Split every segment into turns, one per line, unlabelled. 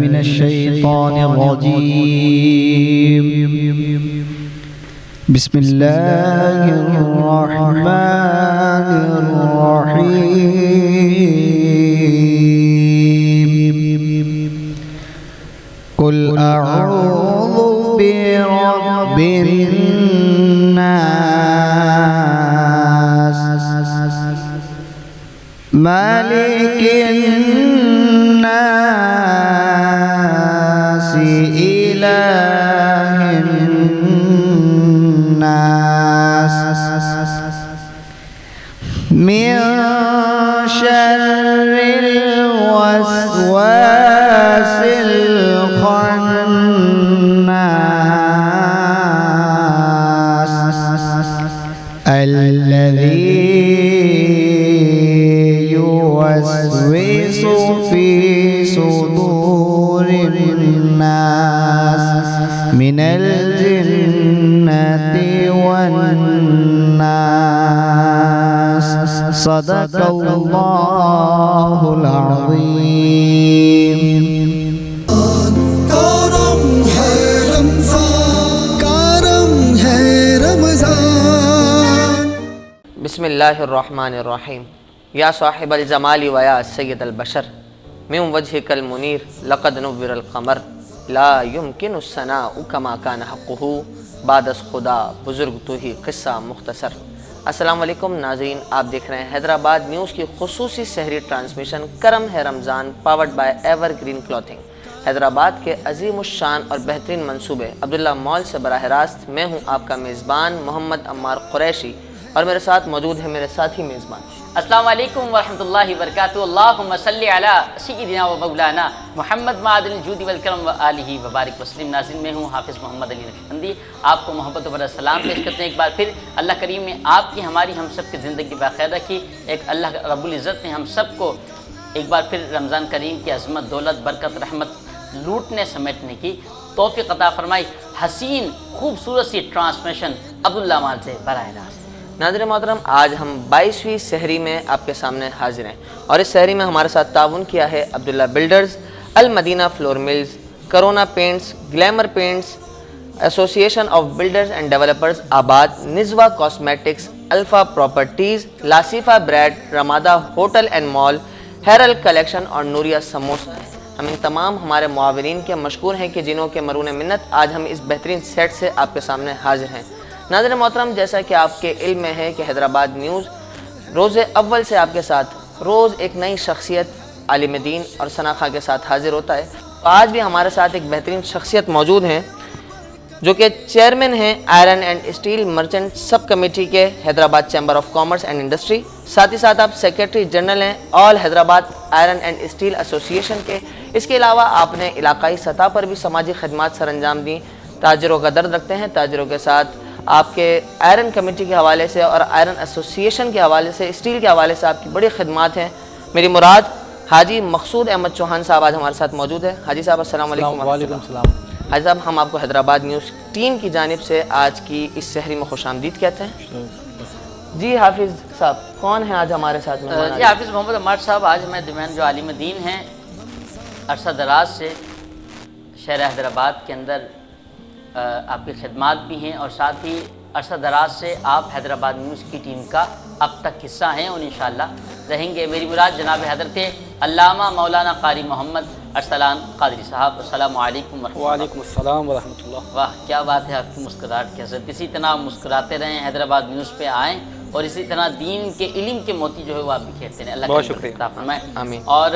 من الشيطان الرجيم بسم الله الرحمن الرحيم قل أعوذ برب الناس مالك الناس إله الناس من شر الوسواس الخناس الذي يوسوس في صدور الناس من الجنة والناس صدق الله العظيم.
بسم اللہ الرحمن الرحیم. یا صاحب الجمال و یا سید البشر من وجهک المنیر لقد نور القمر لا يمكن الثناء كما كان حقه بعد از خدا بزرگ تو ہی قصہ مختصر. السلام علیکم ناظرین، آپ دیکھ رہے ہیں حیدرآباد نیوز کی خصوصی سحری ٹرانسمیشن کرم ہے Ramzan powered by evergreen clothing. Hyderabad کے عظیم الشان اور بہترین منصوبے عبداللہ مال سے براہ راست میں ہوں آپ کا میزبان محمد عمار قریشی، اور میرے ساتھ موجود ہے میرے ساتھی میزبان.
السلام علیکم ورحمۃ اللہ وبرکاتہ. اللہم صلی علی سیدنا و مولانا محمد معدن الجود والکرم و آلہ وبارک وسلم. ناظرین، میں ہوں حافظ محمد علی نقشبندی، آپ کو محبت و برا سلام پیش کرتے ہیں. ایک بار پھر اللہ کریم نے آپ کی ہماری ہم سب کی زندگی باخیر رکھی. ایک اللہ رب العزت نے ہم سب کو ایک بار پھر رمضان کریم کی عظمت، دولت، برکت، رحمت لوٹنے سمیٹنے کی توفیق عطا فرمائی. حسین خوبصورت سی ٹرانسمیشن عبداللہ مال سے براہ راست.
ناظرین محترم، آج ہم 22ویں سحری میں آپ کے سامنے حاضر ہیں، اور اس سحری میں ہمارے ساتھ تعاون کیا ہے Abdullah builders, Almadina flour mills, Corona paints, Glamour paints, association of builders and developers ABAD, نزوا کاسمیٹکس، الفا پراپرٹیز، لاسیفا bread, Ramada hotel and mall, ہیرل کلیکشن اور نوریا سموسہ. ہم ان تمام ہمارے معاونین کے مشکور ہیں کہ جنہوں کے مرہون منت آج ہم اس بہترین سیٹ سے آپ کے سامنے حاضر ہیں. ناظرین محترم، جیسا کہ آپ کے علم میں ہے کہ حیدرآباد نیوز روز اول سے آپ کے ساتھ روز ایک نئی شخصیت، عالم دین اور ثنا خواں کے ساتھ حاضر ہوتا ہے. آج بھی ہمارے ساتھ ایک بہترین شخصیت موجود ہیں جو کہ چیئرمین ہیں iron and steel merchant sub committee کے Hyderabad chamber of commerce and industry. ساتھ ہی ساتھ آپ سیکریٹری جنرل ہیں all Hyderabad iron and steel association کے. اس کے علاوہ آپ نے علاقائی سطح پر بھی سماجی خدمات سر انجام دیں. تاجروں کا درد رکھتے ہیں. تاجروں کے ساتھ آپ کے آئرن کمیٹی کے حوالے سے اور آئرن ایسوسیشن کے حوالے سے، اسٹیل کے حوالے سے آپ کی بڑی خدمات ہیں. میری مراد حاجی مقصود احمد چوہان صاحب آج ہمارے ساتھ موجود ہیں. حاجی صاحب السلام علیکم.
وعلیکم السلام.
حاجی صاحب، ہم آپ کو حیدرآباد نیوز ٹیم کی جانب سے آج کی اس سحری میں خوش آمدید کہتے ہیں. جی حافظ صاحب، کون ہیں آج ہمارے ساتھ میں؟
جی حافظ محمد عمار صاحب، آج ہمیں درمیان جو عالم دین ہیں، عرصہ دراز سے شہر حیدرآباد کے اندر آپ کی خدمات بھی ہیں، اور ساتھ ہی عرصہ دراز سے آپ حیدرآباد نیوز کی ٹیم کا اب تک حصہ ہیں اور انشاءاللہ رہیں گے. میری مراد جناب حضرت علامہ مولانا قاری محمد ارسلان قادری صاحب. السلام علیکم ورحمۃ اللہ.
وعلیکم السلام ورحمۃ اللہ.
واہ کیا بات ہے آپ کی مسکراہٹ کی حضرت. اسی طرح مسکراتے رہیں، حیدرآباد نیوز پہ آئیں، اور اسی طرح دین کے علم کے موتی جو ہے وہ آپ بھی کھیلتے رہیں. اللہ
بہت شکریہ.
فرمائے.
آمین.
اور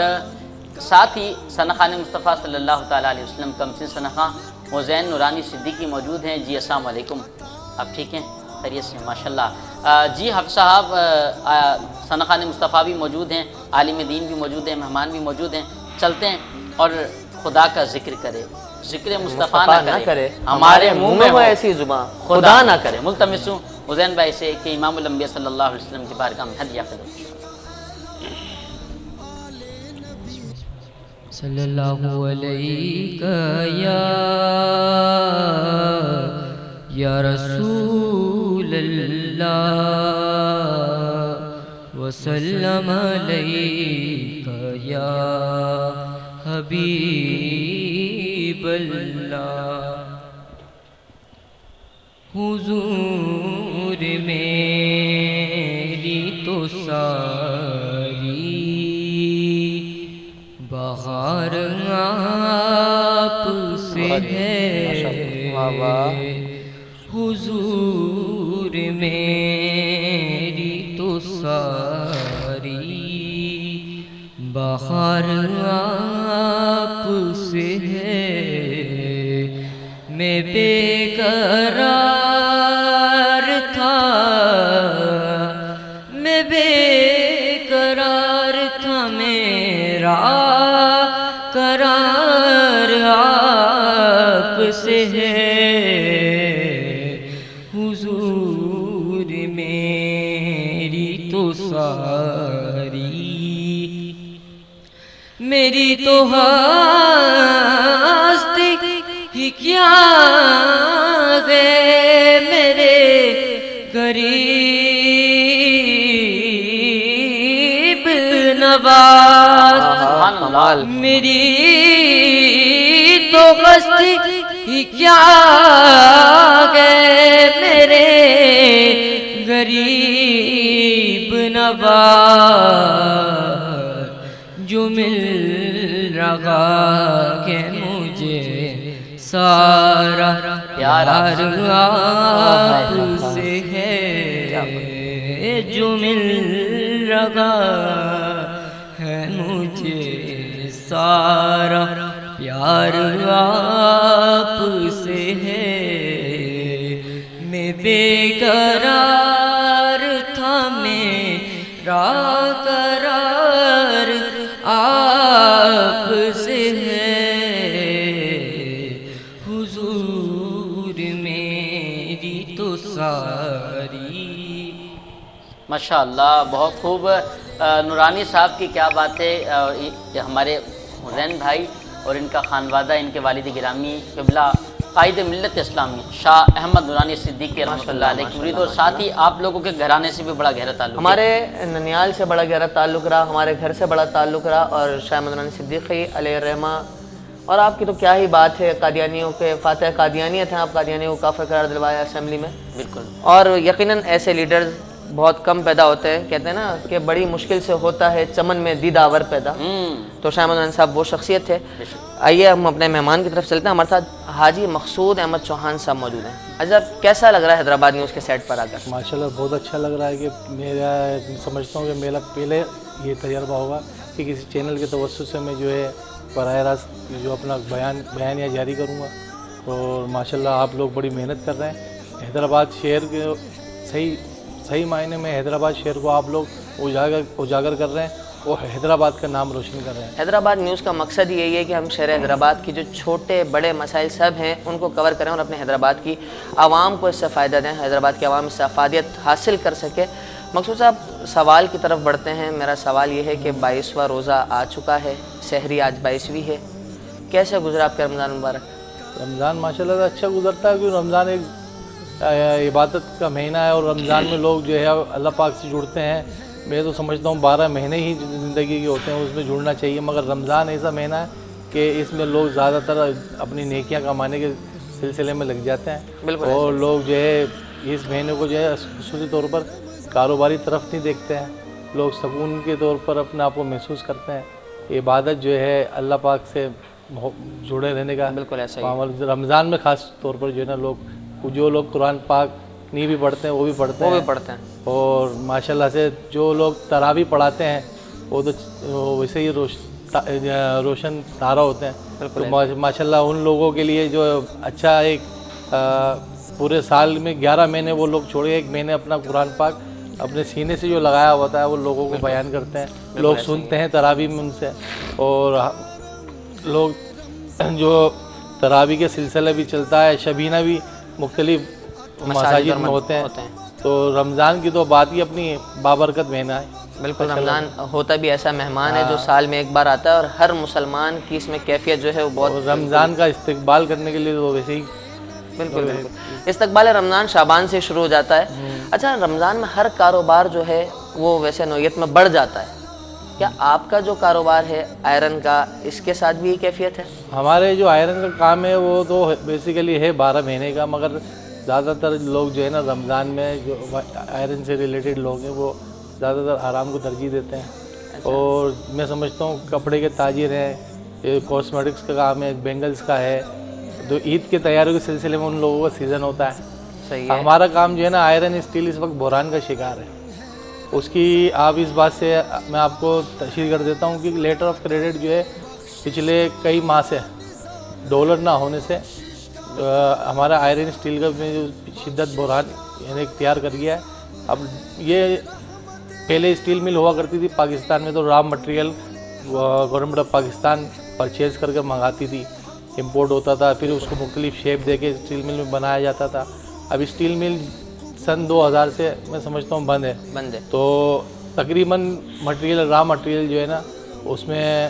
ساتھ ہی ثنا خان مصطفیٰ صلی اللہ تعالیٰ علیہ وسلم کمسن ثنا خان حسین نورانی صدیقی موجود ہیں. جی السلام علیکم، آپ ٹھیک ہیں؟ خیریت سے ماشاءاللہ. جی حفظ صاحب، ثنا خان مصطفیٰ بھی موجود ہیں، عالم دین بھی موجود ہیں، مہمان بھی موجود ہیں. چلتے ہیں اور خدا کا ذکر کرے، ذکر مصطفیٰ نہ کرے، ہمارے منہ میں ہو
ایسی زبان خدا نہ کرے.
ملتمس ہوں حسین بھائی سے کہ امام الانبیاء صلی اللہ علیہ وسلم کی بارگاہ میں ہدیہ کریں.
صلی اللہ علیہ یا رسول اللہ وسلم علیہ یا حبیب واللہ حضور میری تو ساری بہار آپ سے ہے حضور میری تو ساری بہار آپ سے ہے میں بے قرار تھا میں بے قرار تھا میرا قرار آپ سے ہے حضور میری تو ساری میری تو ہستی ہی کیا گئے میرے غریب نواز میری تو ہستی ہی کیا گئے میرے غریب نواز جو مل رہا کہ مجھے سارا پیار آپ سے ہے جو مل رہا ہے مجھے سارا پیار آپ سے ہے میں بے قرار تھا میرا قرار آپ سے ہے حضور میری تو ساری
ماشاءاللہ بہت خوب نورانی صاحب کی کیا بات ہے یہ ہمارے حسین بھائی اور ان کا خانوادہ ان کے والد گرامی قبلہ قائد ملت اسلامی شاہ احمد نورانی صدیقی رحمۃ اللہ علیہ کی مرید اور ساتھ ہی آپ لوگوں کے گھرانے سے بھی بڑا گہرا تعلق ہے
ہمارے ننیال سے بڑا گہرا تعلق رہا ہمارے گھر سے بڑا تعلق رہا اور شاہ احمد نورانی صدیقی علیہ الرحمہ اور آپ کی تو کیا ہی بات ہے قادیانیوں کے فاتح قادیانیت ہیں آپ قادیانیوں کو کافر قرار دلوایا اسمبلی میں
بالکل
اور یقیناً ایسے لیڈرز بہت کم پیدا ہوتے ہیں کہتے ہیں نا کہ بڑی مشکل سے ہوتا ہے چمن میں دیداور پیدا تو شاہ احمد نورانی صاحب وہ شخصیت تھے آئیے ہم اپنے مہمان کی طرف چلتے ہیں ہمارے ساتھ حاجی مقصود احمد چوہان صاحب موجود ہیں عجب کیسا لگ رہا ہے حیدرآباد نیوز کے سیٹ پر آ کر
ماشاءاللہ بہت اچھا لگ رہا ہے کہ میرا سمجھتا ہوں کہ میرا پہلے یہ تجربہ ہوگا کہ کسی چینل کے توسط سے میں جو ہے براہ راست جو اپنا بیانیہ جاری کروں گا اور ماشاءاللہ آپ لوگ بڑی محنت کر رہے ہیں حیدرآباد شہر کے صحیح معنی میں حیدرآباد شہر کو آپ لوگ اجاگر کر رہے ہیں اور حیدرآباد کا نام روشن کر رہے ہیں
حیدرآباد نیوز کا مقصد یہی ہے کہ ہم شہر حیدرآباد کی جو چھوٹے بڑے مسائل سب ہیں ان کو کور کریں اور اپنے حیدرآباد کی عوام کو اس سے فائدہ دیں حیدرآباد کی عوام اس سے افادیت حاصل کر سکے مقصود صاحب سوال کی طرف بڑھتے ہیں میرا سوال یہ ہے کہ 22واں روزہ آ چکا ہے سحری آج 22ویں ہے کیسے گزرا آپ کا رمضان مبارک
رمضان ماشاءاللہ اچھا گزرتا ہے کیونکہ رمضان ایک عبادت کا مہینہ ہے اور رمضان میں لوگ جو ہے اللہ پاک سے جڑتے ہیں میں تو سمجھتا ہوں 12 مہینے ہی زندگی کے ہوتے ہیں اس میں جڑنا چاہیے مگر رمضان ایسا مہینہ ہے کہ اس میں لوگ زیادہ تر اپنی نیکیاں کمانے کے سلسلے میں لگ جاتے ہیں اور لوگ جو ہے اس مہینے کو جو ہے خصوصی طور پر کاروباری طرف نہیں دیکھتے ہیں لوگ سکون کے طور پر اپنے آپ کو محسوس کرتے ہیں عبادت جو ہے اللہ پاک سے جڑے رہنے کا
بالکل ایسا ہی
رمضان میں خاص طور پر جو ہے نا جو لوگ قرآن پاک نہیں بھی پڑھتے ہیں وہ بھی پڑھتے ہیں اور ماشاءاللہ سے جو لوگ تراویح پڑھاتے ہیں وہ تو ویسے ہی روشن تارہ ہوتے ہیں تو ماشاءاللہ ان لوگوں کے لیے جو اچھا ایک پورے سال میں 11 مہینے وہ لوگ چھوڑے 1 مہینے اپنا قرآن پاک اپنے سینے سے جو لگایا ہوتا ہے وہ لوگوں کو بیان کرتے ہیں لوگ سنتے ہیں تراویح میں ان سے اور لوگ جو تراویح کے سلسلہ بھی چلتا ہے شبینہ بھی مختلف مساجد میں ہوتے ہیں تو رمضان کی تو بات ہی اپنی بابرکت مہینہ ہے
بالکل رمضان ہوتا بھی ایسا مہمان ہے جو سال میں ایک بار آتا ہے اور ہر مسلمان کی اس میں کیفیت جو ہے وہ بہت
رمضان کا استقبال کرنے کے لیے تو ویسے ہی
بالکل استقبال رمضان شعبان سے شروع ہو جاتا ہے اچھا رمضان میں ہر کاروبار جو ہے وہ ویسے نوعیت میں بڑھ جاتا ہے کیا آپ کا جو کاروبار ہے آئرن کا، اس کے ساتھ بھی یہ کیفیت ہے؟
ہمارے جو آئرن کا کام ہے وہ تو بیسیکلی ہے 12 مہینے کا، مگر زیادہ تر لوگ جو ہے نا رمضان میں جو آئرن سے ریلیٹڈ لوگ ہیں وہ زیادہ تر آرام کو ترجیح دیتے ہیں۔ اور میں سمجھتا ہوں کپڑے کے تاجر ہیں، کاسمیٹکس کا کام ہے، بینگلز کا ہے، جو عید کے تیاریوں کے سلسلے میں ان لوگوں کا سیزن ہوتا ہے۔
صحیح ہے۔
ہمارا کام جو ہے نا آئرن اسٹیل اس وقت بحران کا شکار ہے۔ اس کی آپ اس بات سے میں آپ کو تشریح کر دیتا ہوں کہ لیٹر آف کریڈٹ جو ہے پچھلے کئی ماہ سے ڈالر نہ ہونے سے ہمارا آئرن اسٹیل کا میں جو شدت بحران یعنی اختیار کر گیا ہے۔ اب یہ پہلے اسٹیل مل ہوا کرتی تھی پاکستان میں، تو raw material government of Pakistan purchase کر کے منگاتی تھی، امپورٹ ہوتا تھا، پھر اس کو مختلف شیپ دے کے اسٹیل مل میں بنایا جاتا تھا۔ اب اسٹیل مل سن 2000 سے میں سمجھتا ہوں بند ہے، تو تقریباً مٹیریل را مٹیریل جو ہے نا اس میں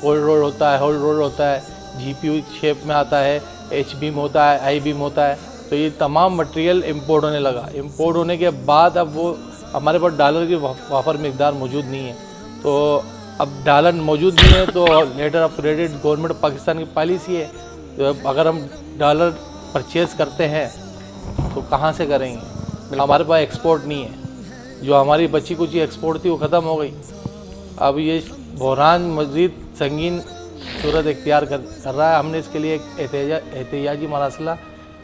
کولڈ رول ہوتا ہے، ہولڈ رول ہوتا ہے، جی پی یو شیپ میں آتا ہے، ایچ بیم ہوتا ہے، آئی بیم ہوتا ہے، تو یہ تمام مٹیریل امپورٹ ہونے لگا۔ امپورٹ ہونے کے بعد اب وہ ہمارے پاس ڈالر کی وافر مقدار موجود نہیں ہے، تو اب ڈالر موجود نہیں ہے تو letter of credit government Pakistan کی پالیسی ہے، تو اگر ہم ڈالر پرچیز کرتے ہیں تو کہاں سے کریں گے؟ ہمارے پاس ایکسپورٹ نہیں ہے، جو ہماری بچی کچی ایکسپورٹ تھی وہ ختم ہو گئی۔ اب یہ بحران مزید سنگین صورت اختیار کر رہا ہے۔ ہم نے اس کے لیے ایک احتجاجی مراسلہ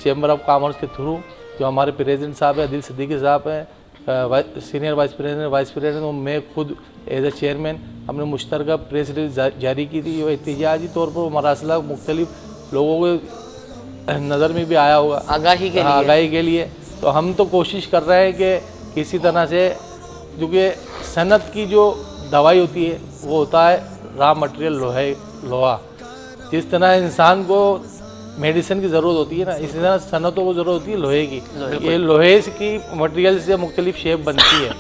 چیمبر آف کامرس کے تھرو، جو ہمارے پریزیڈنٹ صاحب ہیں عادل صدیقی صاحب ہیں، سینئر وائس پریزیڈنٹ اور میں خود ایز اے چیئرمین، ہم نے مشترکہ پریس ریلیز جاری کی تھی۔ وہ احتجاجی طور پر وہ مراسلہ مختلف لوگوں کے نظر میں بھی آیا ہوگا آگاہی کے لیے، تو ہم تو کوشش کر رہے ہیں کہ کسی طرح سے، کیونکہ صنعت کی جو دوائی ہوتی ہے وہ ہوتا ہے را مٹیریل لوہا۔ جس طرح انسان کو میڈیسن کی ضرورت ہوتی ہے نا، اسی طرح صنعتوں کو ضرورت ہوتی ہے لوہے کی۔ یہ لوہے کی مٹیریل سے مختلف شیپ بنتی ہے۔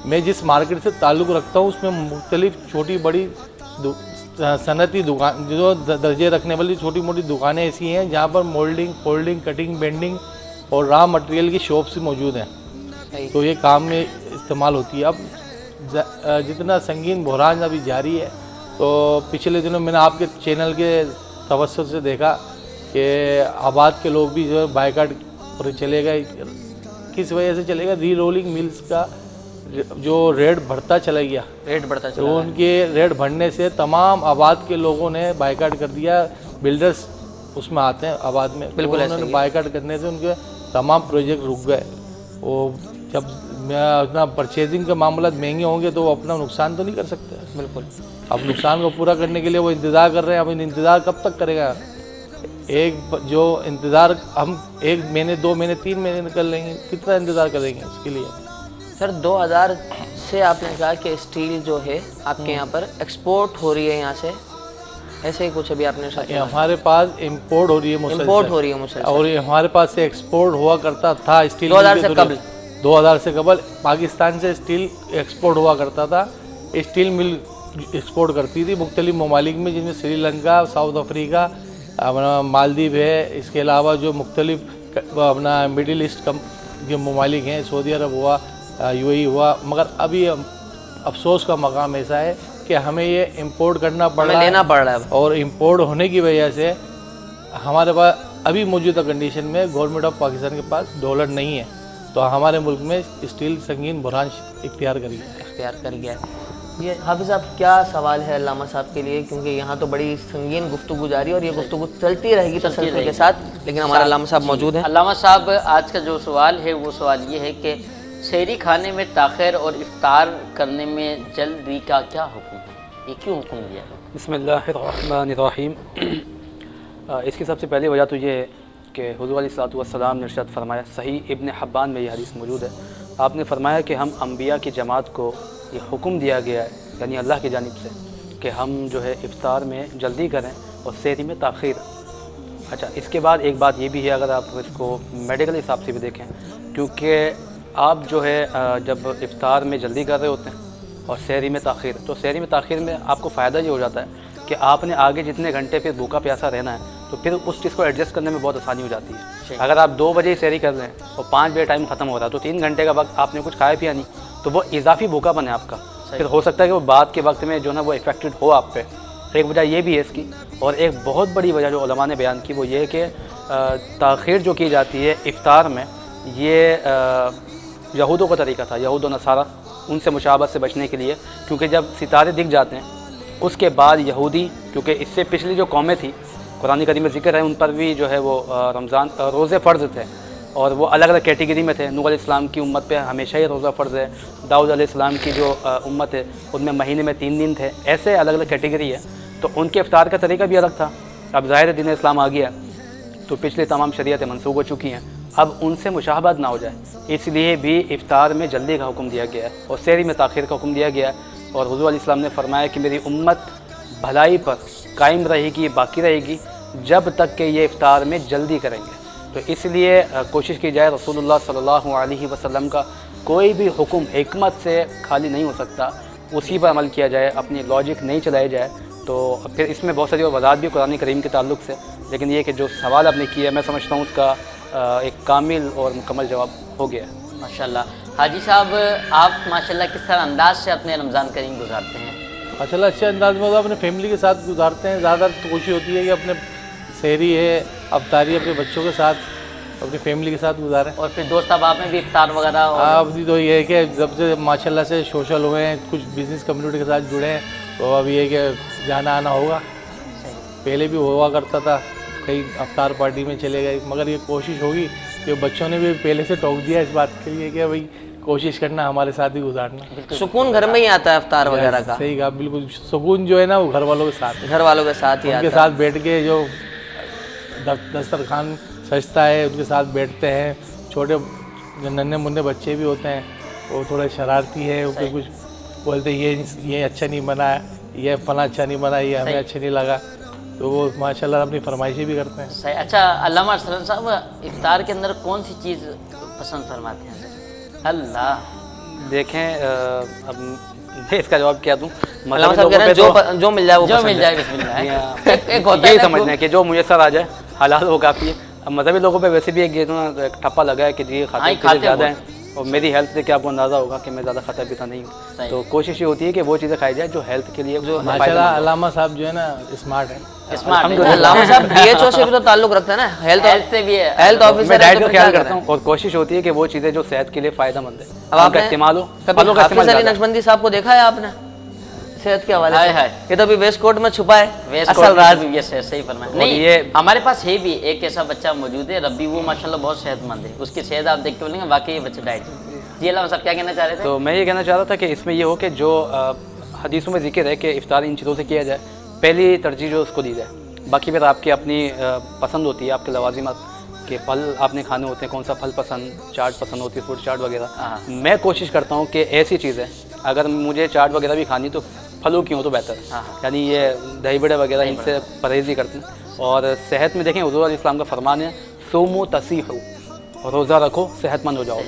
میں جس مارکیٹ سے تعلق رکھتا ہوں اس میں مختلف چھوٹی بڑی صنعتی دکان، جو درجے رکھنے والی چھوٹی موٹی دکانیں ایسی ہیں جہاں پر مولڈنگ، فولڈنگ، کٹنگ، بینڈنگ اور را مٹیریل کی شاپس موجود ہیں، تو یہ کام میں استعمال ہوتی ہے۔ اب جتنا سنگین بحران ابھی جاری ہے، تو پچھلے دنوں میں نے آپ کے چینل کے توسط سے دیکھا کہ آباد کے لوگ بھی جو ہے بائیکاٹ پر چلے گئے۔ کس وجہ سے چلے گا؟ ری رولنگ ملز کا جو ریٹ بڑھتا چلا گیا، تو ان کے ریٹ بڑھنے سے تمام آباد کے لوگوں نے بائیکاٹ کر دیا۔ بلڈرز اس میں آتے ہیں آباد میں، بالکل انہوں نے بائیکاٹ کرنے سے ان کے تمام پروجیکٹ رک گئے۔ وہ جب اتنا پرچیزنگ کے معاملات مہنگے ہوں گے تو وہ اپنا نقصان تو نہیں کر سکتے، بالکل۔ اب نقصان کو پورا کرنے کے لیے وہ انتظار کر رہے ہیں۔ اب انتظار کب تک کرے گا؟ ایک جو انتظار ہم 1 مہینے، 2 مہینے، 3 مہینے کر لیں گے، کتنا انتظار کریں گے اس کے لیے؟
سر 2000 سے آپ نے کہا کہ اسٹیل جو ہے آپ کے یہاں پر ایکسپورٹ ہو رہی ہے یہاں سے، ایسے ہی کچھ ابھی آپ نے ساتھ
ہمارے پاس امپورٹ ہو رہی ہے مسلسل، اور ہمارے پاس سے ایکسپورٹ ہوا کرتا تھا اسٹیل
2000 سے قبل۔
2000 سے قبل پاکستان سے اسٹیل ایکسپورٹ ہوا کرتا تھا۔ اسٹیل مل ایکسپورٹ کرتی تھی مختلف ممالک میں، جن میں سری لنکا، ساؤتھ افریقہ، اپنا مالدیو ہے، اس کے علاوہ جو مختلف اپنا مڈل ایسٹ جو ممالک ہیں، سعودی عرب ہوا، یو اے ای ہوا۔ مگر ابھی افسوس کا مقام ایسا ہے کہ ہمیں یہ امپورٹ کرنا پڑ رہا ہے، لینا پڑ رہا ہے، اور امپورٹ ہونے کی وجہ سے ہمارے پاس ابھی موجودہ کنڈیشن میں گورنمنٹ آف پاکستان کے پاس ڈالر نہیں ہے، تو ہمارے ملک میں اسٹیل سنگین بحران اختیار کر گیا ہے۔
یہ حافظ صاحب کیا سوال ہے علامہ صاحب کے لیے، کیونکہ یہاں تو بڑی سنگین گفتگو جاری ہے اور یہ گفتگو چلتی رہے گی تسلسل کے ساتھ، لیکن ہمارے علامہ صاحب موجود ہیں۔
علامہ صاحب، آج کا جو سوال ہے وہ سوال یہ ہے کہ سحری کھانے میں تاخیر اور افطار کرنے میں جلدی کا کیا حکم ہے؟ یہ کیوں حکم دیا ہے؟
بسم اللہ الرحمن الرحیم۔ اس کی سب سے پہلی وجہ تو یہ ہے کہ حضور علیہ الصلوۃ والسلام نے ارشاد فرمایا، صحیح ابن حبان میں یہ حدیث موجود ہے، آپ نے فرمایا کہ ہم انبیاء کی جماعت کو یہ حکم دیا گیا ہے، یعنی اللہ کی جانب سے، کہ ہم جو ہے افطار میں جلدی کریں اور سحری میں تاخیر۔ اچھا، اس کے بعد ایک بات یہ بھی ہے، اگر آپ اس کو میڈیکل حساب سے بھی دیکھیں، کیونکہ آپ جو ہے جب افطار میں جلدی کر رہے ہوتے ہیں اور سحری میں تاخیر، تو سحری میں تاخیر میں آپ کو فائدہ یہ ہو جاتا ہے کہ آپ نے آگے جتنے گھنٹے پھر بھوکا پیاسا رہنا ہے، تو پھر اس چیز کو ایڈجسٹ کرنے میں بہت آسانی ہو جاتی ہے۔ اگر آپ 2 بجے سحری کر لیں اور 5 بجے ٹائم ختم ہو رہا ہے، تو 3 گھنٹے کا وقت آپ نے کچھ کھایا پیا نہیں، تو وہ اضافی بھوکا پن ہے آپ کا، پھر ہو سکتا ہے کہ وہ بعد کے وقت میں جو نا وہ افیکٹڈ ہو آپ پہ. ایک وجہ یہ بھی ہے اس کی. اور ایک بہت بڑی وجہ جو علماء نے بیان کی وہ یہ ہے کہ تاخیر جو کی جاتی ہے افطار میں، یہ یہودوں کا طریقہ تھا، یہود و نصارہ، ان سے مشابہت سے بچنے کے لیے. کیونکہ جب ستارے دکھ جاتے ہیں اس کے بعد یہودی، کیونکہ اس سے پچھلی جو قومیں تھیں قرآن کریم میں ذکر ہے ان پر بھی جو ہے وہ رمضان روزے فرض تھے، اور وہ الگ الگ کیٹیگری میں تھے. نوح علیہ السلام کی امت پہ ہمیشہ ہی روزہ فرض ہے. داؤد علیہ السلام کی جو امت ہے ان میں مہینے میں 3 دن تھے. ایسے الگ الگ کیٹیگری ہے، تو ان کے افطار کا طریقہ بھی الگ تھا. اب ظاہر دین اسلام آ گیا تو پچھلی تمام شریعتیں منسوخ ہو چکی ہیں، اب ان سے مشابہت نہ ہو جائے اس لیے بھی افطار میں جلدی کا حکم دیا گیا ہے اور سحری میں تاخیر کا حکم دیا گیا ہے. اور حضور علیہ السلام نے فرمایا کہ میری امت بھلائی پر قائم رہے گی، باقی رہے گی جب تک کہ یہ افطار میں جلدی کریں گے. تو اس لیے کوشش کی جائے، رسول اللہ صلی اللہ علیہ وسلم کا کوئی بھی حکم حکمت سے خالی نہیں ہو سکتا، اسی پر عمل کیا جائے، اپنی لاجک نہیں چلائی جائے. تو پھر اس میں بہت ساری وضاحت بھی قرآن کریم کے تعلق سے، لیکن یہ کہ جو سوال آپ نے کیا میں سمجھتا ہوں اس کا ایک کامل اور مکمل جواب ہو گیا.
ماشاءاللہ. حاجی صاحب آپ ماشاءاللہ کس طرح انداز سے اپنے رمضان کریم گزارتے ہیں؟
ماشاء اللہ اچھے انداز میں اپنے فیملی کے ساتھ گزارتے ہیں. زیادہ تو کوشش ہوتی ہے کہ اپنے سحری ہے، افطاری اپنے بچوں کے ساتھ، اپنی فیملی کے ساتھ گزاریں.
اور پھر دوست احباب میں بھی افطار وغیرہ؟
اب تو یہ ہے کہ جب سے ماشاء اللہ سے سوشل ہوئے ہیں، کچھ بزنس کمیونٹی کے ساتھ جڑے ہیں، تو اب یہ ہے کہ جانا آنا ہوگا. پہلے بھی ہوا کرتا تھا، کئی افطار پارٹی میں چلے گئے، مگر یہ کوشش ہوگی کہ بچوں نے بھی پہلے سے ٹوک دیا اس بات کے لیے کہ بھائی کوشش کرنا ہمارے ساتھ ہی گزارنا.
سکون گھر میں ہی آتا ہے افطار وغیرہ کا.
صحیح کہا، بالکل. سکون جو ہے نا وہ گھر والوں کے ساتھ،
گھر والوں کے ساتھ ہی
ان کے ساتھ بیٹھ کے جو دسترخوان سجتا ہے ان کے ساتھ بیٹھتے ہیں. چھوٹے جو ننھے منھے بچے بھی ہوتے ہیں وہ تھوڑے شرارتی ہیں، وہ کچھ بولتے ہیں یہ اچھا نہیں بنا ہے، یہ فلاں اچھا نہیں بنا، یہ ہمیں اچھا نہیں لگا، تو وہ ماشاءاللہ اپنی فرمائشیں بھی کرتے ہیں.
صحیح. اچھا علامہ ارسلان صاحب، افطار کے اندر کون سی چیز پسند فرماتے ہیں؟ اللہ
دیکھیں اب میں اس کا جواب کیا دوں.
علامہ صاحب کہہ رہے ہیں جو مل جائے وہ
جو
پسند
مل
ہے.
جائے بسم اللہ.
یہی سمجھنا ہے کہ جو میسر آ جائے حلال وہ کافی ہے. اب مذہبی لوگوں پہ ویسے بھی ایک ٹھپا لگا ہے کہ جی کھاتے زیادہ ہیں، اور میری ہیلتھ سے کیا آپ کو اندازہ ہوگا کہ میں زیادہ کھاتا پیتا نہیں ہوں. تو کوشش یہ ہوتی ہے کہ وہ چیزیں کھائی جائے جو ہیلتھ کے لیے.
ماشاءاللہ علامہ صاحب جو ہے نا اسمارٹ ہے.
علامہ صاحب DHO سے بھی تو تعلق رکھتا ہے نا، ہیلتھ
سے بھی ہے.
Health officer.
میں ڈائٹ کا خیال کرتا ہوں اور کوشش ہوتی ہے کہ وہ چیزیں جو صحت کے لیے فائدہ مند ہے
اب آپ
کا استعمال ہو.
کبھی حافظ علی نقشبندی صاحب کو دیکھا ہے آپ نے صحت کے حوالے سے؟ یہ تو ابھی ویسٹ کوٹ میں چھپا ہے، اصل راز
صحیح فرمایا. نہیں، ہمارے پاس ہے بھی ایک ایسا بچہ موجود ہے ربی، وہ ماشاءاللہ بہت صحت مند ہے، اس کی صحت آپ دیکھ کے بولیں گے واقعی یہ بچہ ڈائٹ. جی علامہ صاحب کیا کہنا چاہ رہے تھے؟
تو میں یہ کہنا چاہ رہا تھا کہ اس میں یہ ہو کہ جو حدیثوں میں ذکر ہے کہ افطار ان چیزوں سے کیا جائے، پہلی ترجیح جو اس کو دی جائے. باقی پھر آپ کی اپنی پسند ہوتی ہے، آپ کے لوازمات کہ پھل آپ نے کھانے ہوتے ہیں، کون سا پھل پسند، چاٹ پسند ہوتی ہے، فروٹ چاٹ وغیرہ. میں کوشش کرتا ہوں کہ ایسی چیزیں اگر مجھے چاٹ وغیرہ بھی کھانی تو پھلوں کی ہوں تو بہتر ہے. یعنی یہ دہی بڑے وغیرہ ان سے پرہیز ہی کرتے ہیں. اور صحت میں دیکھیں حضور علیہ السلام کا فرمان ہے صوموا تصیحوا، روزہ رکھو صحت مند ہو جاؤ.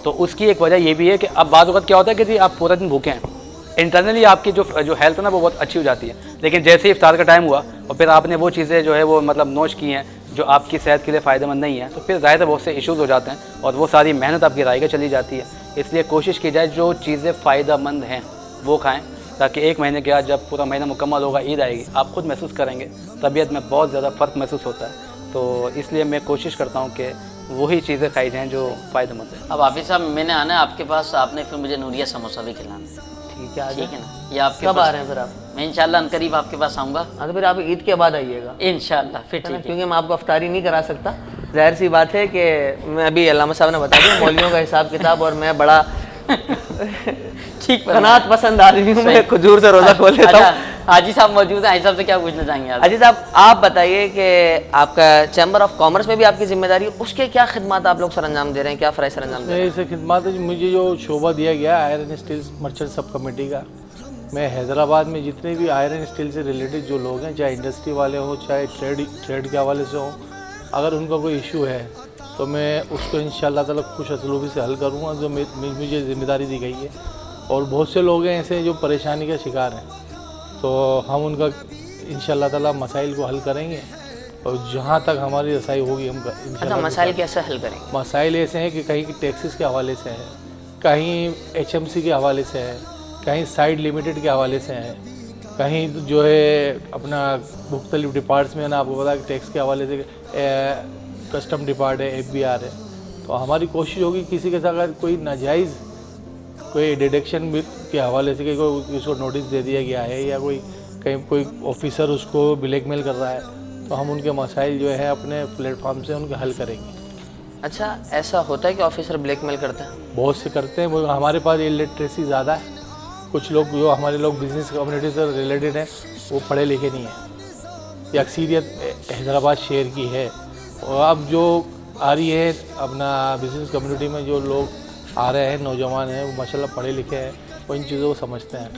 تو اس کی ایک وجہ یہ بھی ہے کہ اب بعض اوقات کیا ہوتا ہے کہ جی آپ پورا دن بھوکے ہیں، انٹرنلی آپ کی جو ہیلتھ ہے نا وہ بہت اچھی ہو جاتی ہے، لیکن جیسے ہی افطار کا ٹائم ہوا اور پھر آپ نے وہ چیزیں جو ہے وہ مطلب نوش کی ہیں جو آپ کی صحت کے لیے فائدہ مند نہیں ہے، تو پھر ظاہر ہے بہت سے ایشوز ہو جاتے ہیں اور وہ ساری محنت آپ کی رائے گاہ چلی جاتی ہے. اس لیے کوشش کی جائے جو چیزیں فائدہ مند ہیں وہ کھائیں، تاکہ ایک مہینے کے بعد جب پورا مہینہ مکمل ہوگا، عید آئے گی، آپ خود محسوس کریں گے طبیعت میں بہت زیادہ فرق محسوس ہوتا ہے. تو اس لیے میں کوشش کرتا ہوں کہ وہی چیزیں کھائی جائیں جو فائدہ مند ہیں.
اب حافظ صاحب میں نے آنا ہے آپ کے پاس، آپ نے پھر مجھے نوریہ سموسہ بھی کھلانا ہے.
ٹھیک ہے،
ٹھیک ہے نا؟ یہ آپ کے
کب
پاس
آ رہے ہیں پھر آپ؟
میں انشاءاللہ عنقریب آپ کے پاس آؤں گا.
تو پھر آپ عید کے بعد آئیے گا
انشاءاللہ. پھر ٹھیک ہے،
کیونکہ میں آپ کو افطاری نہیں کرا سکتا. ظاہر سی بات ہے کہ میں ابھی علامہ صاحب نے بتا دیا مولویوں کا حساب کتاب، اور میں بڑا
ٹھیک
قناعت پسند آدمی ہوں، میں کھجور سے روزہ کھول لیتا ہوں.
حاجی صاحب موجود ہیں، حاجی صاحب سے کیا پوچھنا چاہیں گے آپ؟
حاجی صاحب آپ بتائیے کہ آپ کا چیمبر آف کامرس میں بھی آپ کی ذمہ داری ہے، اس کے کیا خدمات آپ لوگ سر انجام دے رہے ہیں، کیا فرائض سر انجام دے رہے ہیں؟
ایسے خدمات مجھے جو شعبہ دیا گیا iron steel merchant sub committee کا، میں حیدرآباد میں جتنے بھی آئرن اسٹیل سے ریلیٹڈ جو لوگ ہیں، چاہے انڈسٹری والے ہوں، چاہے ٹریڈ کے حوالے سے ہوں، اگر ان کا کوئی ایشو ہے تو میں اس کو انشاءاللہ تعالیٰ خوش اسلوبی سے حل کروں گا، جو مجھے ذمہ داری دی گئی ہے. اور بہت سے لوگ ہیں ایسے جو پریشانی کا شکار ہیں، تو ہم ان کا انشاءاللہ تعالیٰ مسائل کو حل کریں گے، اور جہاں تک ہماری رسائی ہوگی ہم
اچھا مسائل کیسے حل کریں گے؟
مسائل ایسے ہیں کہ کہیں ٹیکسز کے حوالے سے ہے، کہیں HMC کے حوالے سے ہے، کہیں سائٹ لمیٹڈ کے حوالے سے ہیں, کہیں جو ہے اپنا مختلف ڈپارٹس میں نا, آپ کو پتا کہ ٹیکس کے حوالے سے کسٹم ڈپارٹ ہے, FBR ہے. تو ہماری کوشش ہوگی کسی کے ساتھ اگر کوئی ناجائز کوئی ڈیڈکشن کے حوالے سے کہ کوئی اس کو نوٹس دے دیا گیا ہے یا کہیں کوئی آفیسر اس کو بلیک میل کر رہا ہے, تو ہم ان کے مسائل جو ہے اپنے پلیٹ فارم سے ان کے حل کریں گے.
اچھا, ایسا ہوتا ہے کہ آفیسر بلیک میل کرتا ہے؟
بہت سے کرتے ہیں. وہ ہمارے پاس الٹریسی زیادہ ہے. کچھ لوگ جو ہمارے لوگ بزنس کمیونٹی سے ریلیٹڈ ہیں وہ پڑھے لکھے نہیں ہیں. یہ اکثریت حیدرآباد شہر کی ہے. اور اب جو آ رہی ہے اپنا بزنس کمیونٹی میں جو لوگ آ رہے ہیں, نوجوان ہیں, وہ ماشاءاللہ پڑھے لکھے ہیں, وہ ان چیزوں کو سمجھتے ہیں.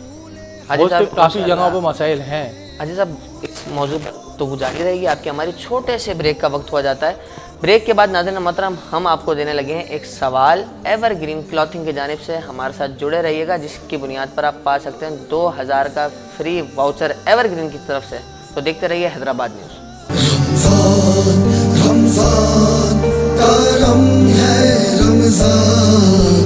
بہت سے کافی جگہوں پہ مسائل ہیں.
حاجی صاحب, اس موضوع پر تو گزاری رہے گی آپ کی. ہماری چھوٹے سے بریک کا وقت ہوا جاتا ہے. بریک کے بعد ناظرین محترم ہم آپ کو دینے لگے ہیں ایک سوال ایور گرین کلاتھنگ کی جانب سے. ہمارے ساتھ جڑے رہیے گا, جس کی بنیاد پر آپ پا سکتے ہیں 2000 کا فری واؤچر ایور گرین کی طرف سے. تو دیکھتے رہیے حیدرآباد نیوز.
رمضان کرم ہے Ramzan.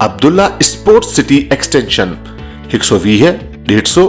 Abdullah sports city extension 120 150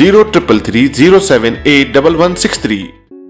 0333078163.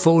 4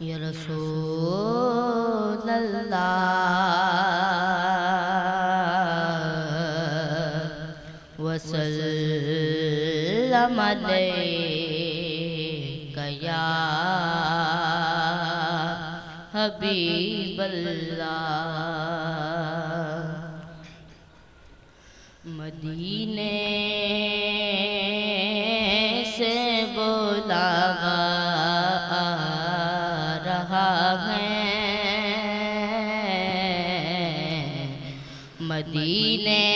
یا رسول اللہ وسلم علیک یا حبیب اللہ. مدینے سے بلاوا مدینے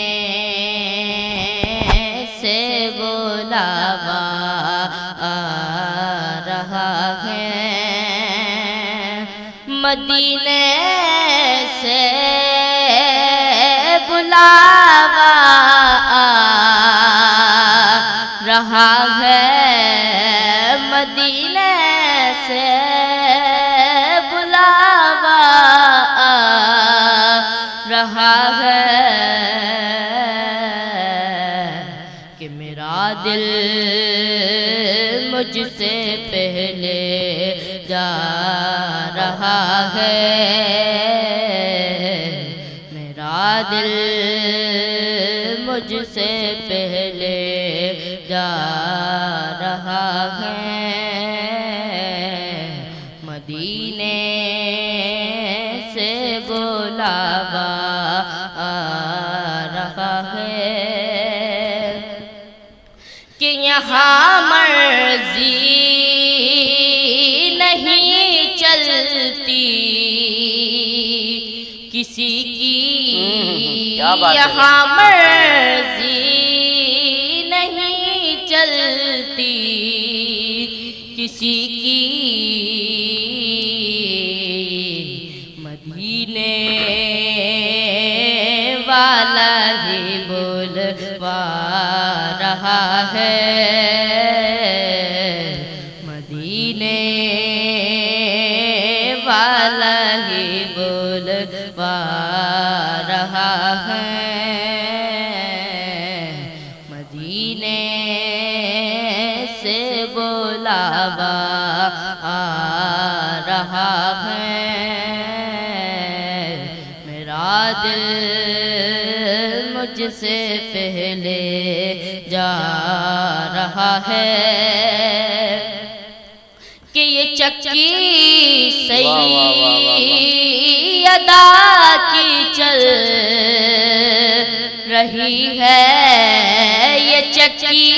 سے بلاوا آ رہا ہے. مدینے سے بلاوا آ رہا ہے. مدینے سے بلاوا آ رہا ہے کہ میرا دل مجھ سے پہلے جا رہا ہے. میرا دل مجھ سے پہلے جا رہا ہے. مدینے سے بولا یہاں مرضی نہیں چلتی کسی کی،
کیا بات ہے۔
یہاں مرضی نہیں چلتی کسی کی، مدینے والا ہی بولوا رہا ہے، مدینے والا ہی بولوا رہا ہے، مدینے سے بلاوا آ رہا ہے، میرا دل مجھ سے پہلے جا رہا ہے کہ یہ چکی سیدہ کی چل رہی ہے، یہ چکی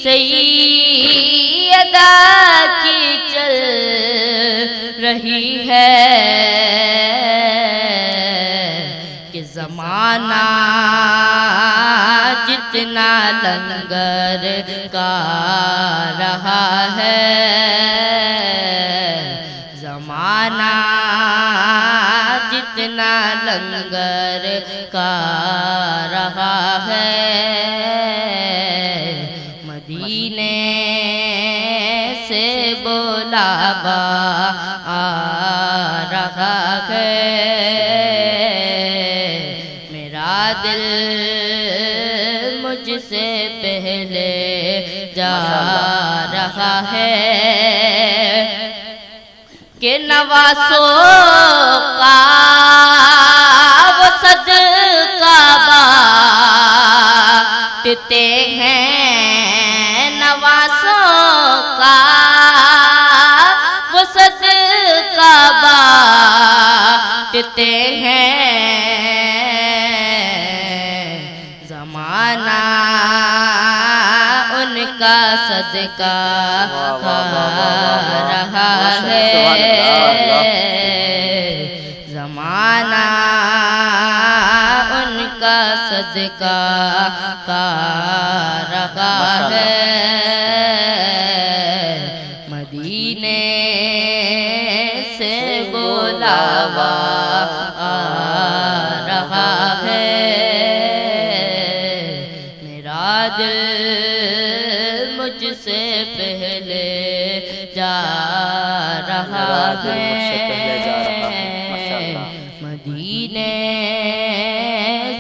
سیدہ کی چل رہی ہے، کہ زمانہ جتنا لنگر کا رہا ہے، زمانہ جتنا لنگر کا رہا ہے، مدینے سے بلاوا آ رہا ہے، میرا دل مجھ سے پہلے جا رہا ہے، کہ نواسوں کا وہ صدقہ بانٹتے ہیں، نواسوں کا وہ صدقہ بانٹتے ہیں، زمانہ ان کا صدقہ کھا رہا ہے، زمانہ ان کا صدقہ کھا رہا ہے، مدینے سے بلاوا آ رہا ہے، میرا دل مجھ سے پہلے جا رہا ہے، مدینے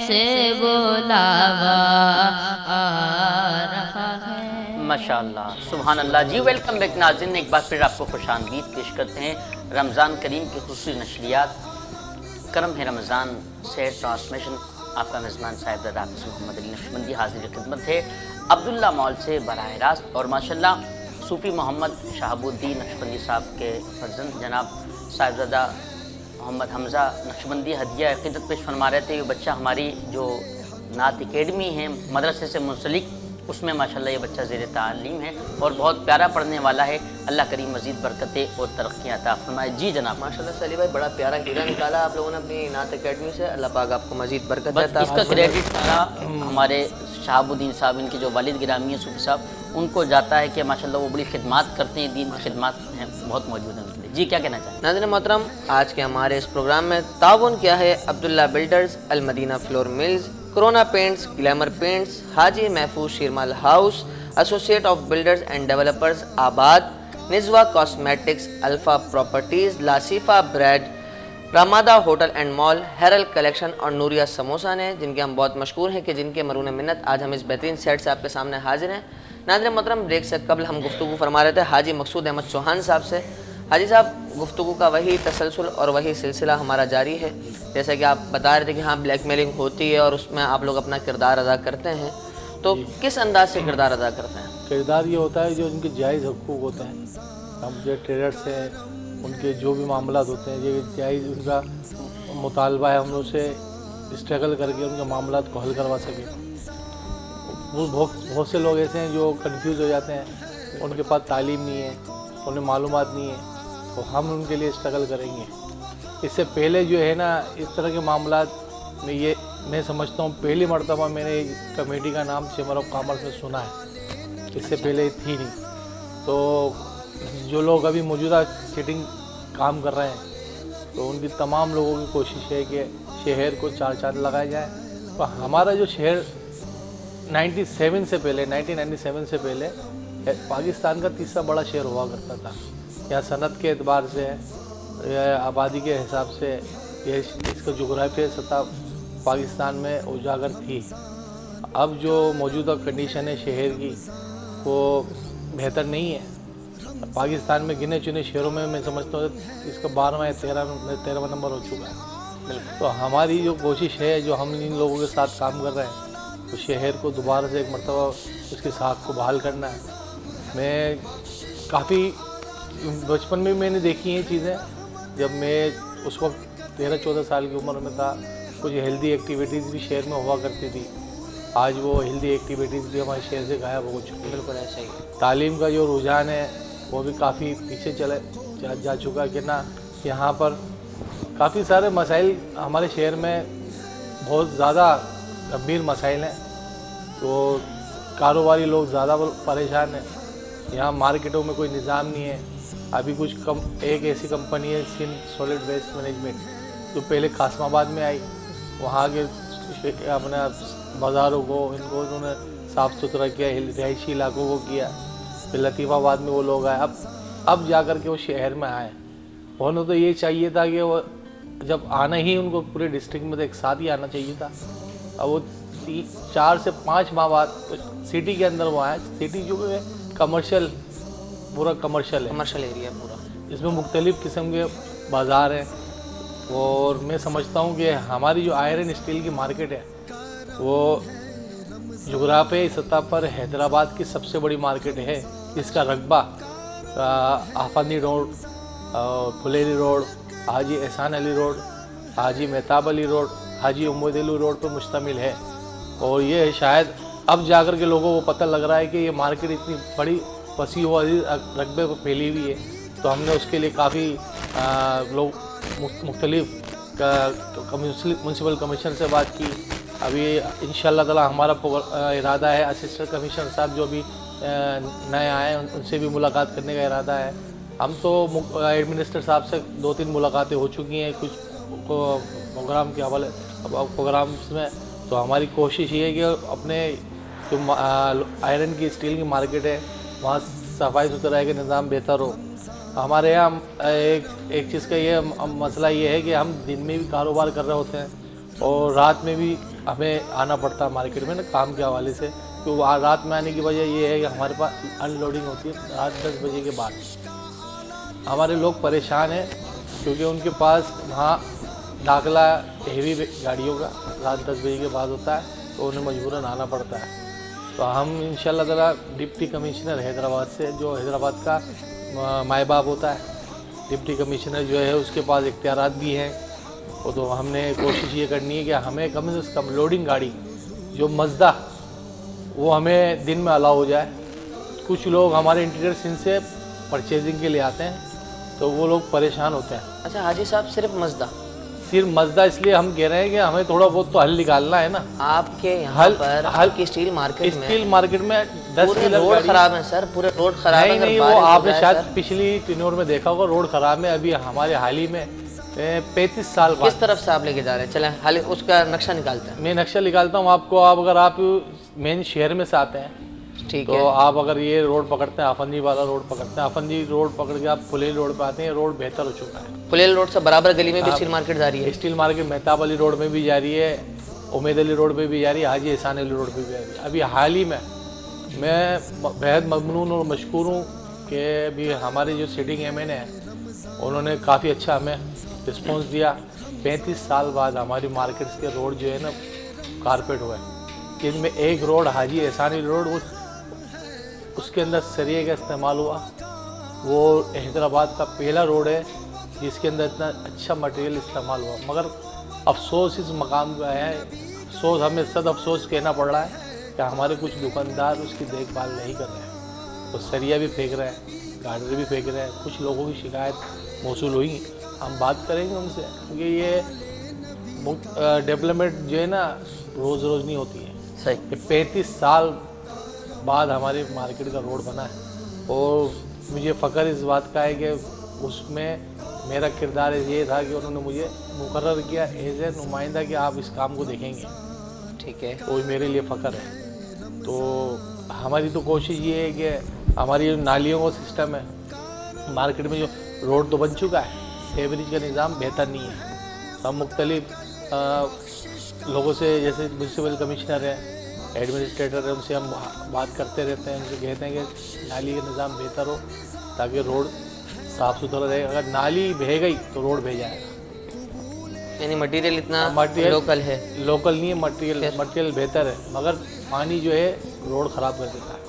سے بلاوا آ رہا ہے۔
ماشاءاللہ، سبحان اللہ جی۔ ویلکم بیک ناظرین، ایک بار پھر آپ کو خوش آمدید پیش کرتے ہیں رمضان کریم کی خصوصی نشریات کرم ہے رمضان سیر ٹرانسمیشن۔ آپ کا میزبان صاحبزادہ حافظ محمد علی نقشبندی حاضر خدمت ہے عبداللہ مال سے براہ راست، اور ماشاءاللہ صوفی محمد شہاب الدین نقشبندی صاحب کے فرزند جناب صاحبزادہ محمد حمزہ نقشبندی ہدیہ عقیدت پیش فرما رہے تھے۔ یہ بچہ ہماری جو نعت اکیڈمی ہے مدرسے سے منسلک، اس میں ماشاءاللہ یہ بچہ زیر تعلیم ہے اور بہت پیارا پڑھنے والا ہے۔ اللہ کریم مزید برکتیں اور ترقیاں عطا فرمائے۔ جی جناب۔
ماشاءاللہ سلی بھائی، بڑا پیارا ہیرا نکالا آپ لوگوں نے اپنی نعت اکیڈمی سے، اللہ پاک آپ کو مزید برکت
بس
عطا
اس کا کریڈٹ سارا ہمارے شہاب الدین صاحب، ان کے جو والد گرامی ہیں صوفی صاحب، ان کو جاتا ہے کہ ماشاءاللہ وہ بڑی خدمات کرتے ہیں، دین کی خدمات ہیں بہت موجود ہیں۔ جی کیا کہنا چاہیں؟
ناظرین محترم، آج کے ہمارے اس پروگرام میں تعاون کیا ہے Abdullah builders, Almadina flour mills, Corona paints, Glamour paints, Haji Mahfooz sheermal house, associate of builders and developers ABAD, نزوا کاسمیٹکس، الفا پراپرٹیز، لاسیفا bread, Ramada hotel and mall, ہیرل کلیکشن اور نوریا سموسہ نے، جن کے ہم بہت مشکور ہیں کہ جن کے مرہون منت آج ہم اس بہترین سیٹ سے آپ کے سامنے حاضر ہیں۔ ناظرین محترم، بریک سے قبل ہم گفتگو فرما رہے تھے حاجی مقصود احمد چوہان صاحب سے۔ حاجی صاحب، گفتگو کا وہی تسلسل اور وہی سلسلہ ہمارا جاری ہے، جیسا کہ آپ بتا رہے تھے کہ ہاں بلیک میلنگ ہوتی ہے اور اس میں آپ لوگ اپنا کردار ادا کرتے ہیں، تو کس انداز سے کردار ادا کرتے ہیں؟
کردار یہ ہوتا ہے جو ان کے جائز حقوق ہوتے ہیں، ہم جو ٹریڈرس ہیں ان کے جو بھی معاملات ہوتے ہیں، یہ جائز ان کا مطالبہ ہے، ہم ان سے اسٹرگل کر کے ان کے معاملات کو حل کروا سکیں۔ وہ بہت سے لوگ ایسے ہیں جو کنفیوز ہو جاتے ہیں، ان کے پاس تعلیم نہیں ہے، انہیں معلومات نہیں ہے، تو ہم ان کے لیے اسٹرگل کریں گے۔ اس سے پہلے جو ہے نا اس طرح کے معاملات میں میں سمجھتا ہوں پہلی مرتبہ میں نے کمیٹی کا نام چیمبر آف کامرس میں سنا ہے، اس سے پہلے تھی نہیں۔ تو جو لوگ ابھی موجودہ سیٹنگ کام کر رہے ہیں تو ان کی تمام لوگوں کی کوشش ہے کہ شہر کو چار چاند لگایا جائے۔ تو ہمارا جو شہر 1997 سے پہلے پاکستان کا تیسرا بڑا شہر ہوا کرتا تھا۔ یہاں صنعت کے اعتبار سے، آبادی کے حساب سے، اس کا جغرافیائی سطح پاکستان میں اجاگر تھی۔ اب جو موجودہ کنڈیشن ہے شہر کی وہ بہتر نہیں ہے۔ پاکستان میں گنے چنے شہروں میں سمجھتا ہوں اس کا 12واں یا 13واں نمبر ہو چکا ہے۔ تو ہماری جو کوشش ہے، جو ہم ان لوگوں کے ساتھ کام کر رہے ہیں، تو شہر کو دوبارہ سے ایک مرتبہ اس کی ساکھ کو بحال کرنا ہے۔ میں کافی بچپن میں میں نے دیکھی ہیں چیزیں، جب میں اس وقت 13-14 سال کی عمر میں تھا، کچھ ہیلدی ایکٹیویٹیز بھی شہر میں ہوا کرتی تھی۔ آج وہ ہیلدی ایکٹیویٹیز بھی ہمارے شہر سے غائب ہو چکی ہیں۔
بالکل ایسا ہی ہے۔
تعلیم کا جو رجحان ہے وہ بھی کافی پیچھے جا چکا کہ نا یہاں پر کافی سارے مسائل ہمارے شہر میں بہت زیادہ گمبھیر مسائل ہیں، تو کاروباری لوگ زیادہ پریشان ہیں۔ یہاں مارکیٹوں میں کوئی نظام نہیں ہے۔ ابھی ایک ایسی کمپنی ہے سندھ سالڈ ویسٹ مینجمنٹ، جو پہلے قاسم آباد میں آئی، وہاں کے اپنے بازاروں کو انہوں نے صاف ستھرا کیا، رہائشی علاقوں کو کیا۔ پھر لطیف آباد میں وہ لوگ آئے، اب جا کر کے وہ شہر میں آئے۔ انہوں تو یہ چاہیے تھا کہ وہ جب آنا ہی ان کو پورے ڈسٹرکٹ میں ایک ساتھ ہی آنا چاہیے تھا۔ اب وہ 4 سے 5 ماہ بعد سٹی کے اندر وہ آئے۔ سٹی جو ہے کمرشل، پورا کمرشل
ایریا پورا،
اس میں مختلف قسم کے بازار ہیں، اور میں سمجھتا ہوں کہ ہماری جو آئرن اسٹیل کی مارکیٹ ہے وہ جغرافیائی سطح پر حیدرآباد کی سب سے بڑی مارکیٹ ہے، جس کا رقبہ آفندی روڈ، پھلیری روڈ، حاجی احسان علی روڈ، حاجی مہتاب علی روڈ، حاجی امید علی روڈ پر مشتمل ہے۔ اور یہ شاید اب جا کر کے لوگوں کو پتہ لگ رہا ہے کہ یہ مارکیٹ اتنی بڑی وسیع و عریض رقبے پر پھیلی ہوئی ہے۔ تو ہم نے اس کے لیے کافی لوگ مختلف میونسپل کمیشن سے بات کی۔ ابھی انشاءاللہ تعالی ہمارا ارادہ ہے اسسٹنٹ کمشنر صاحب جو بھی نئے آئے ہیں ان سے بھی ملاقات کرنے کا ارادہ ہے۔ ہم تو ایڈمنسٹر صاحب سے 2-3 ملاقاتیں ہو چکی ہیں کچھ پروگرام کے حوالے پروگرامس میں۔ تو ہماری کوشش یہ ہے کہ اپنے جو آئرن کی اسٹیل کی مارکیٹ ہے وہاں صفائی ستھرائی کا نظام بہتر ہو۔ ہمارے یہاں ایک چیز کا یہ مسئلہ یہ ہے کہ ہم دن میں بھی کاروبار کر رہے ہوتے ہیں اور رات میں بھی ہمیں آنا پڑتا ہے مارکیٹ میں نا کام کے حوالے سے۔ تو رات میں آنے کی وجہ یہ ہے کہ ہمارے پاس ان لوڈنگ ہوتی ہے رات 10 بجے کے بعد۔ ہمارے لوگ پریشان ہیں کیونکہ ان کے پاس وہاں داخلہ ہیوی گاڑیوں کا رات 10 بجے کے بعد ہوتا ہے، تو انہیں مجبوراً آنا پڑتا ہے۔ تو ہم انشاءاللہ تعالی ڈپٹی کمشنر حیدرآباد سے، جو حیدرآباد کا مائے باپ ہوتا ہے، ڈپٹی کمشنر جو ہے اس کے پاس اختیارات بھی ہیں، تو ہم نے کوشش یہ کرنی ہے کہ ہمیں کم سے کم لوڈنگ گاڑی جو مزدہ وہ ہمیں دن میں الاؤ ہو جائے۔ کچھ لوگ ہمارے انٹیریئر سندھ سے پرچیزنگ کے لیے آتے ہیں تو وہ لوگ پریشان ہوتے ہیں۔
اچھا حاجی صاحب، صرف مزدہ
اس لیے ہم کہہ رہے ہیں کہ ہمیں تھوڑا بہت تو حل نکالنا ہے نا۔
آپ کے یہاں پر حل کی اسٹیل مارکیٹ میں 10 روڈ خراب ہیں سر، پورے روڈ خراب ہیں۔
نہیں وہ آپ نے شاید پچھلی ٹینور میں دیکھا ہوگا روڈ خراب ہے۔ ابھی ہمارے حال ہی میں 35 سال بعد
کس طرف سے آپ لے کے جا رہے ہیں؟ چلیں حال اس کا نقشہ نکالتے ہیں۔
میں نقشہ نکالتا ہوں آپ کو۔ اگر آپ مین شہر میں سے آتے ہیں
ٹھیک ہے،
تو آپ اگر یہ روڈ پکڑتے ہیں، آفندی والا روڈ پکڑتے ہیں، آفندی روڈ پکڑ کے آپ پھلیل روڈ پہ آتے ہیں، روڈ بہتر ہو چکا ہے۔
پھلیل روڈ سے برابر گلی میں بھی اسٹیل مارکیٹ جا رہی ہے؟
اسٹیل مارکیٹ مہتاب علی روڈ میں بھی جا رہی ہے، امید علی روڈ پہ بھی جا رہی ہے، حاجی احسان علی روڈ پہ بھی جا رہی ہے۔ ابھی حال ہی میں بہت ممنون اور مشکور ہوں کہ ابھی ہمارے جو سٹنگ ایم این اے ہیں انہوں نے کافی اچھا ہمیں رسپانس دیا۔ 35 سال بعد ہماری مارکیٹس کے روڈ جو ہے نا کارپیٹ ہوئے، جن میں ایک روڈ حاجی احسان علی روڈ اس کے اندر سریے کا استعمال ہوا۔ وہ حیدرآباد کا پہلا روڈ ہے جس کے اندر اتنا اچھا مٹیریل استعمال ہوا۔ مگر افسوس اس مقام کا ہے، افسوس ہمیں صد افسوس کہنا پڑ رہا ہے کہ ہمارے کچھ دکاندار اس کی دیکھ بھال نہیں کر رہے ہیں، وہ سریا بھی پھینک رہے ہیں، گارڈر بھی پھینک رہے ہیں. کچھ لوگوں کی شکایت موصول ہوئی، ہم بات کریں گے ان سے، کیونکہ یہ ڈیولپمنٹ جو ہے نا روز روز نہیں ہوتی ہے.
صحیح.
کہ 35 سال بعد ہماری مارکیٹ کا روڈ بنا ہے، اور مجھے فخر اس بات کا ہے کہ اس میں میرا کردار یہ تھا کہ انہوں نے مجھے مقرر کیا ایز اے نمائندہ کہ آپ اس کام کو دیکھیں گے.
ٹھیک ہے.
وہ میرے لیے فخر ہے. تو ہماری تو کوشش یہ ہے کہ ہماری جو نالیوں کا سسٹم ہے مارکیٹ میں، جو روڈ تو بن چکا ہے، سیوریج کا نظام بہتر نہیں ہے. ہم مختلف لوگوں سے، جیسے میونسپل کمشنر ہیں، ایڈمنسٹریٹر ہیں، ان سے ہم بات کرتے رہتے ہیں، ان سے کہتے ہیں کہ نالی کا نظام بہتر ہو تاکہ روڈ صاف ستھرا رہے. اگر نالی بہے گئی تو روڈ بہہ جائے گا.
یعنی مٹیریل اتنا لوکل ہے؟
لوکل نہیں ہے مٹیریل بہتر ہے، مگر پانی جو ہے روڈ خراب کر دیتا ہے،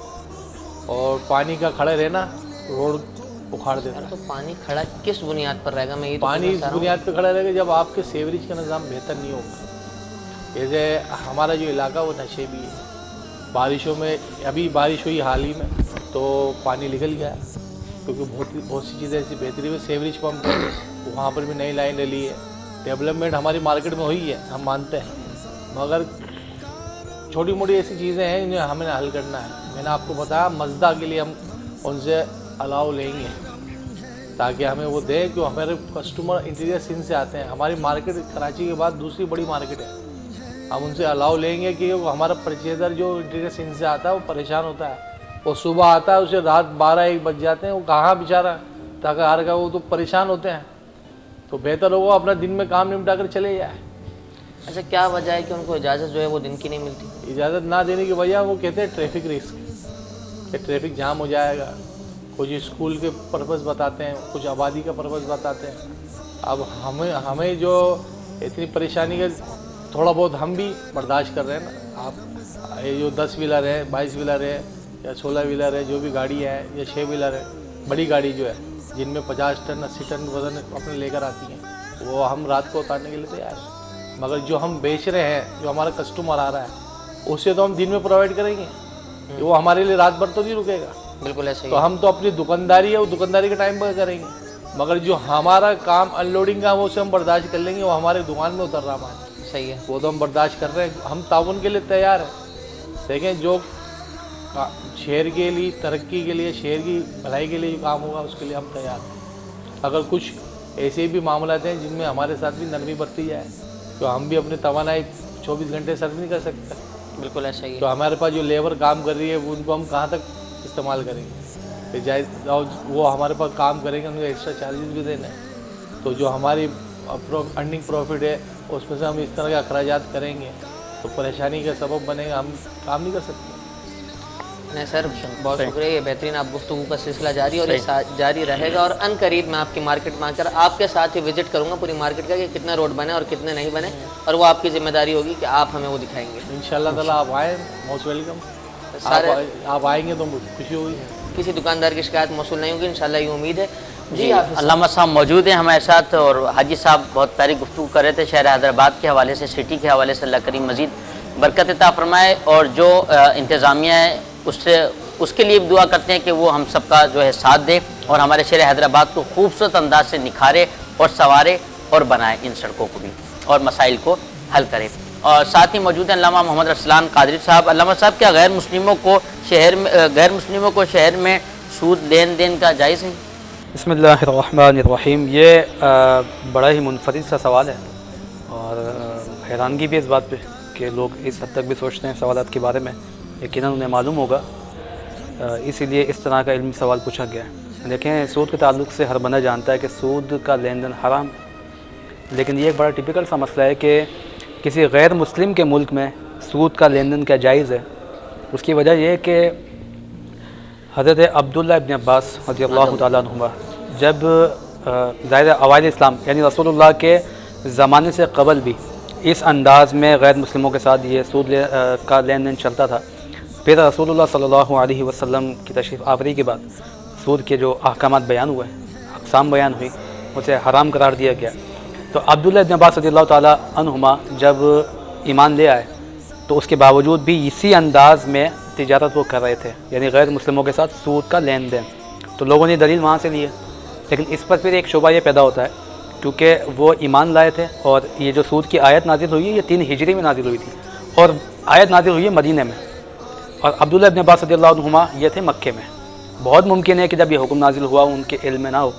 اور پانی کا کھڑے رہنا روڈ اکھاڑ دیتا ہے.
تو پانی کھڑا کس بنیاد پر رہے گا؟ میں یہ
پانی اس بنیاد پہ کھڑا رہے گا جب آپ کے سیوریج کا نظام بہتر نہیں ہوگا. جیسے ہمارا جو علاقہ وہ نشیبی ہے، بارشوں میں ابھی بارش ہوئی حال ہی میں تو پانی نکل گیا، کیونکہ بہت سی چیزیں ایسی بہتری ہوئی. سیوریج پمپ وہاں پر بھی نئی لائن ڈلی ہے. ڈیولپمنٹ ہماری مارکیٹ میں ہوئی ہے، ہم مانتے ہیں، مگر چھوٹی موٹی ایسی چیزیں ہیں جنہیں ہمیں حل کرنا ہے. میں نے آپ کو بتایا مزدا کے لیے ہم ان سے الاؤ لیں گے تاکہ ہمیں وہ دے، کہ ہمارے کسٹمر انٹیریئر سندھ سے آتے ہیں. ہماری مارکیٹ کراچی کے بعد دوسری بڑی مارکیٹ ہے. ہم ان سے الاؤ لیں گے کہ ہمارا پرچیزر جو انٹیریئر سندھ سے آتا ہے وہ پریشان ہوتا ہے. وہ صبح آتا ہے، اسے رات 12-1 بج جاتے ہیں، وہ کہاں بیچارہ تاکہ ہر کا وہ تو پریشان ہوتے ہیں. تو بہتر ہوگا اپنا دن میں کام نمٹا کر چلے جائے.
اچھا، کیا وجہ ہے کہ ان کو اجازت جو ہے وہ دن کی نہیں ملتی؟
اجازت نہ دینے کی وجہ وہ کہتے ہیں ٹریفک رسک، کہ ٹریفک جام ہو جائے گا. کچھ اسکول کے پرپز بتاتے ہیں، کچھ آبادی کا پرپز بتاتے ہیں. اب ہمیں جو اتنی پریشانی ہے تھوڑا بہت ہم بھی برداشت کر رہے ہیں نا. آپ یہ جو 10 ویلر ہے، 22 ویلر ہے یا 16 ویلر ہے، جو بھی گاڑی ہے یا 6 ویلر ہے، بڑی گاڑی جو ہے جن میں 50 ٹن 80 ٹن وزن اپنے لے کر آتی ہیں، وہ ہم رات کو اتارنے کے لیے تیار ہیں. مگر جو ہم بیچ رہے ہیں، جو ہمارا کسٹمر آ رہا ہے، اسے تو ہم دن میں پرووائڈ کریں گے، وہ ہمارے لیے رات بھر تو نہیں رکے گا.
بالکل ایسا ہی.
تو ہم تو اپنی دکانداری ہے وہ دکانداری کے ٹائم پر کریں گے، مگر جو ہمارا کام ان لوڈنگ کا وہ اسے ہم برداشت کر لیں گے. وہ ہمارے دکان میں اتر رہا ہے،
صحیح ہے،
وہ تو ہم برداشت کر رہے ہیں. ہم تعاون کے لیے تیار ہیں. دیکھیں جو شہر کے لیے ترقی کے لیے، شہر کی بھلائی کے لیے جو کام ہوگا اس کے لیے ہم تیار ہیں. اگر کچھ ایسے بھی معاملات ہیں جن میں ہمارے ساتھ بھی نرمی برتی جائے تو ہم بھی اپنے توانائی 24 گھنٹے سرو نہیں کر سکتے.
بالکل ایسا ہی ہے.
تو ہمارے پاس جو لیبر کام کر رہی ہے وہ ان کو ہم کہاں تک استعمال کریں گے؟ وہ ہمارے پاس کام کریں گے، ان کو ایکسٹرا چارجز بھی دینے ہیں. تو جو ہماری ارننگ پروفٹ ہے اس میں سے ہم اس طرح کے اخراجات کریں گے تو پریشانی کا سبب بنے گا، ہم کام نہیں کر سکتے.
نہیں سر، بہت شکریہ. یہ بہترین آپ گفتگو کا سلسلہ جاری اور یہ جاری رہے گا، اور ان قریب میں آپ کی مارکیٹ میں آ کر آپ کے ساتھ ہی وزٹ کروں گا پوری مارکیٹ کا کہ کتنے روڈ بنے اور کتنے نہیں بنے، اور وہ آپ کی ذمہ داری ہوگی کہ آپ ہمیں وہ دکھائیں گے.
انشاءاللہ تعالیٰ آپ آئیں، موسٹ ویلکم. آپ آئیں گے تو خوشی ہوگی.
کسی دکاندار کی شکایت موصول نہیں ہوگی انشاءاللہ، یہ امید ہے.
جی علامہ صاحب موجود ہیں ہمارے ساتھ، اور حاجی صاحب بہت پیاری گفتگو کر رہے تھے شہر حیدرآباد کے حوالے سے، سٹی کے حوالے سے. اللہ کریم مزید برکت عطا فرمائے، اور جو انتظامیہ ہے اس کے لیے بھی دعا کرتے ہیں کہ وہ ہم سب کا جو ہے ساتھ دے اور ہمارے شہر حیدرآباد کو خوبصورت انداز سے نکھارے اور سنوارے اور بنائے، ان سڑکوں کو بھی اور مسائل کو حل کرے. اور ساتھ ہی موجود ہیں علامہ محمد رسلان قادری صاحب. علامہ صاحب، کیا غیر مسلموں کو شہر میں سود لین دین کا جائز ہے؟
بسم اللہ الرحمن الرحیم. یہ بڑا ہی منفرد سا سوال ہے، اور حیرانگی بھی اس بات پہ کہ لوگ اس حد تک بھی سوچتے ہیں سوالات کے بارے میں. یقیناً انہیں معلوم ہوگا، اسی لیے اس طرح کا علمی سوال پوچھا گیا ہے. دیکھیں، سود کے تعلق سے ہر بندہ جانتا ہے کہ سود کا لین دین حرام، لیکن یہ ایک بڑا ٹپیکل سا مسئلہ ہے کہ کسی غیر مسلم کے ملک میں سود کا لین دین کیا جائز ہے. اس کی وجہ یہ ہے کہ حضرت عبداللہ ابن عباس رضی اللہ تعالیٰ عنہما جب ظاہر اوائل اسلام یعنی رسول اللہ کے زمانے سے قبل بھی اس انداز میں غیر مسلموں کے ساتھ یہ سود کا لین دین چلتا تھا. پھر رسول اللہ صلی اللہ علیہ وسلم کی تشریف آوری کے بعد سود کے جو احکامات بیان ہوئے، اقسام بیان ہوئی، اسے حرام قرار دیا گیا. تو عبداللہ ابن عباس رضی اللہ تعالیٰ عنہما جب ایمان لے آئے تو اس کے باوجود بھی اسی انداز میں تجارت وہ کر رہے تھے، یعنی غیر مسلموں کے ساتھ سود کا لین دین. تو لوگوں نے دلیل وہاں سے لی ہے. لیکن اس پر پھر ایک شبہ یہ پیدا ہوتا ہے کیونکہ وہ ایمان لائے تھے، اور یہ جو سود کی آیت نازل ہوئی ہے یہ 3 ہجری میں نازل ہوئی تھی، اور آیت نازل ہوئی ہے مدینہ میں، اور عبداللہ ابن عباس رضی اللہ عنہما یہ تھے مکے میں. بہت ممکن ہے کہ جب یہ حکم نازل ہوا ان کے علم میں نہ ہو،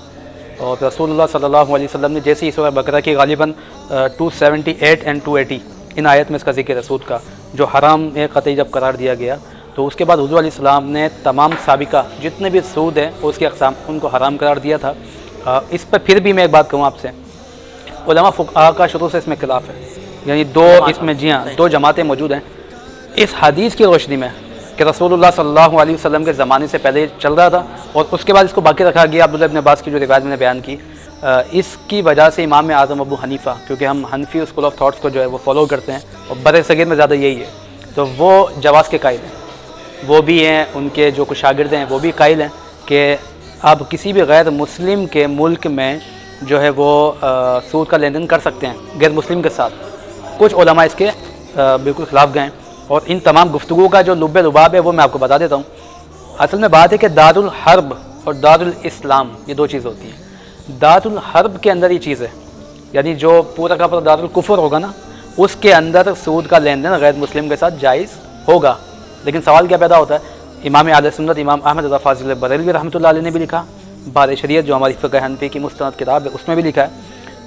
اور رسول اللہ صلی اللہ علیہ وسلم نے جیسے ہی سورہ بقرہ کی غالباً 278 اینڈ 280 ان آیت میں اس کا ذکر ہے سود کا، جو حرام قطعی جب قرار دیا گیا، تو اس کے بعد حضور علیہ السلام نے تمام سابقہ جتنے بھی سود ہیں اس کی اقسام ان کو حرام قرار دیا تھا. اس پر پھر بھی میں ایک بات کہوں آپ سے، علماء فقہاء کا شروع سے اس میں خلاف ہے، یعنی اس میں جی ہاں 2 جماعتیں موجود ہیں. اس حدیث کی روشنی میں کہ رسول اللہ صلی اللہ علیہ وسلم کے زمانے سے پہلے چل رہا تھا اور اس کے بعد اس کو باقی رکھا گیا، عبداللہ ابن عباس کی جو روایت میں نے بیان کی، اس کی وجہ سے امام اعظم ابو حنیفہ، کیونکہ ہم حنفی اسکول آف تھاٹس کو جو ہے وہ فالو کرتے ہیں اور بر صغیر میں زیادہ یہی ہے، تو وہ جواز کے قائل ہیں. وہ بھی ہیں، ان کے جو کچھ شاگرد ہیں وہ بھی قائل ہیں کہ اب کسی بھی غیر مسلم کے ملک میں جو ہے وہ سود کا لین دین کر سکتے ہیں غیر مسلم کے ساتھ. کچھ علماء اس کے بالکل خلاف گئے ہیں، اور ان تمام گفتگو کا جو لب لباب ہے وہ میں آپ کو بتا دیتا ہوں. اصل میں بات ہے کہ دار الحرب اور دار الاسلام یہ 2 چیز ہوتی ہیں. دار الحرب کے اندر یہ چیز ہے، یعنی جو پورا کا پورا دار الکفر ہوگا نا، اس کے اندر سود کا لین دین غیر مسلم کے ساتھ جائز ہوگا. لیکن سوال کیا پیدا ہوتا ہے، امام اہل سنت امام احمد رضا فاضل بریلوی رحمۃ اللہ علیہ نے بھی لکھا، بار شریعت جو ہماری فقہ حنفی کی مستند کتاب ہے اس میں بھی لکھا ہے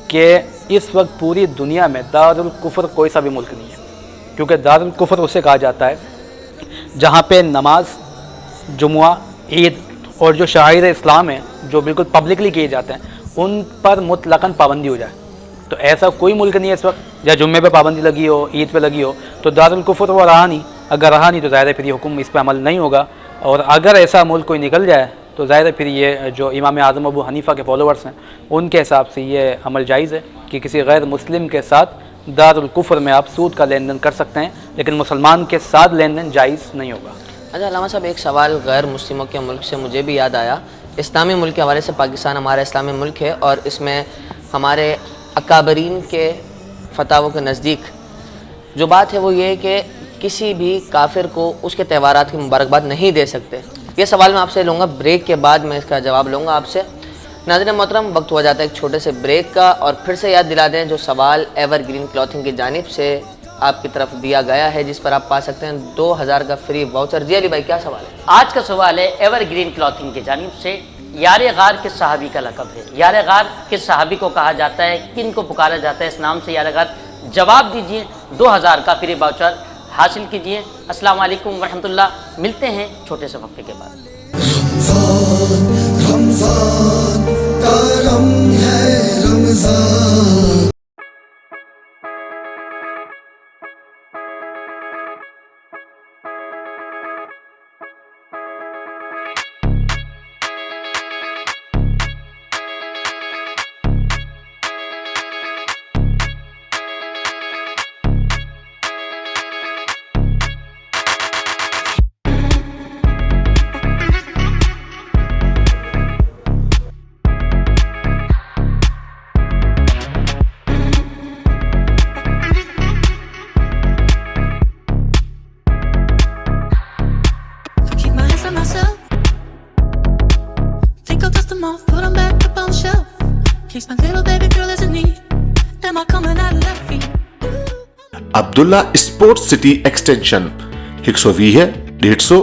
کہ اس وقت پوری دنیا میں دار الکفر کوئی سا بھی ملک نہیں ہے، کیونکہ دار الکفر اسے کہا جاتا ہے جہاں پہ نماز، جمعہ، عید اور جو شعائر اسلام ہیں جو بالکل پبلکلی کیے جاتے ہیں ان پر مطلقاً پابندی ہو جائے. تو ایسا کوئی ملک نہیں ہے اس وقت یا جمعے پہ پابندی لگی ہو، عید پہ لگی ہو، تو دار الکفر وہ رہا نہیں. اگر رہا نہیں تو ظاہر ہے پھر یہ حکم اس پہ عمل نہیں ہوگا، اور اگر ایسا ملک کوئی نکل جائے تو ظاہر ہے پھر یہ جو امام اعظم ابو حنیفہ کے فالوورس ہیں ان کے حساب سے یہ عمل جائز ہے کہ کسی غیر مسلم کے ساتھ دار الکفر میں آپ سود کا لین دین کر سکتے ہیں، لیکن مسلمان کے ساتھ لین دین جائز نہیں ہوگا.
اچھا علامہ صاحب، ایک سوال غیر مسلموں کے ملک سے مجھے بھی یاد آیا. اسلامی ملک کے حوالے سے پاکستان ہمارا اسلامی ملک ہے، اور اس میں ہمارے اکابرین کے فتاووں کے نزدیک جو بات ہے وہ یہ ہے کہ کسی بھی کافر کو اس کے تہوارات کی مبارکباد نہیں دے سکتے. یہ سوال میں آپ سے لوں گا، بریک کے بعد میں اس کا جواب لوں گا آپ سے. ناظرین محترم، وقت ہو جاتا ہے ایک چھوٹے سے بریک کا، اور پھر سے یاد دلا دیں جو سوال ایور گرین کلوتھنگ کی جانب سے آپ کی طرف دیا گیا ہے جس پر آپ پا سکتے ہیں 2000 کا فری واؤچر. جی علی بھائی، کیا سوال ہے؟
آج کا سوال ہے ایور گرین کلوتھنگ کی جانب سے، یار غار کس صحابی کا لقب ہے؟ یار غار کس صحابی کو کہا جاتا ہے؟ کن کو پکارا جاتا ہے اس نام سے یار غار؟ جواب دیجئے، 2000 کا فری واؤچر حاصل کیجئے. السلام علیکم ورحمۃ اللہ. ملتے ہیں چھوٹے سے وقفے کے بعد.
رمضان کرم ہے Ramzan.
Abdullah sports city extension 120 150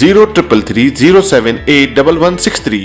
0333078163.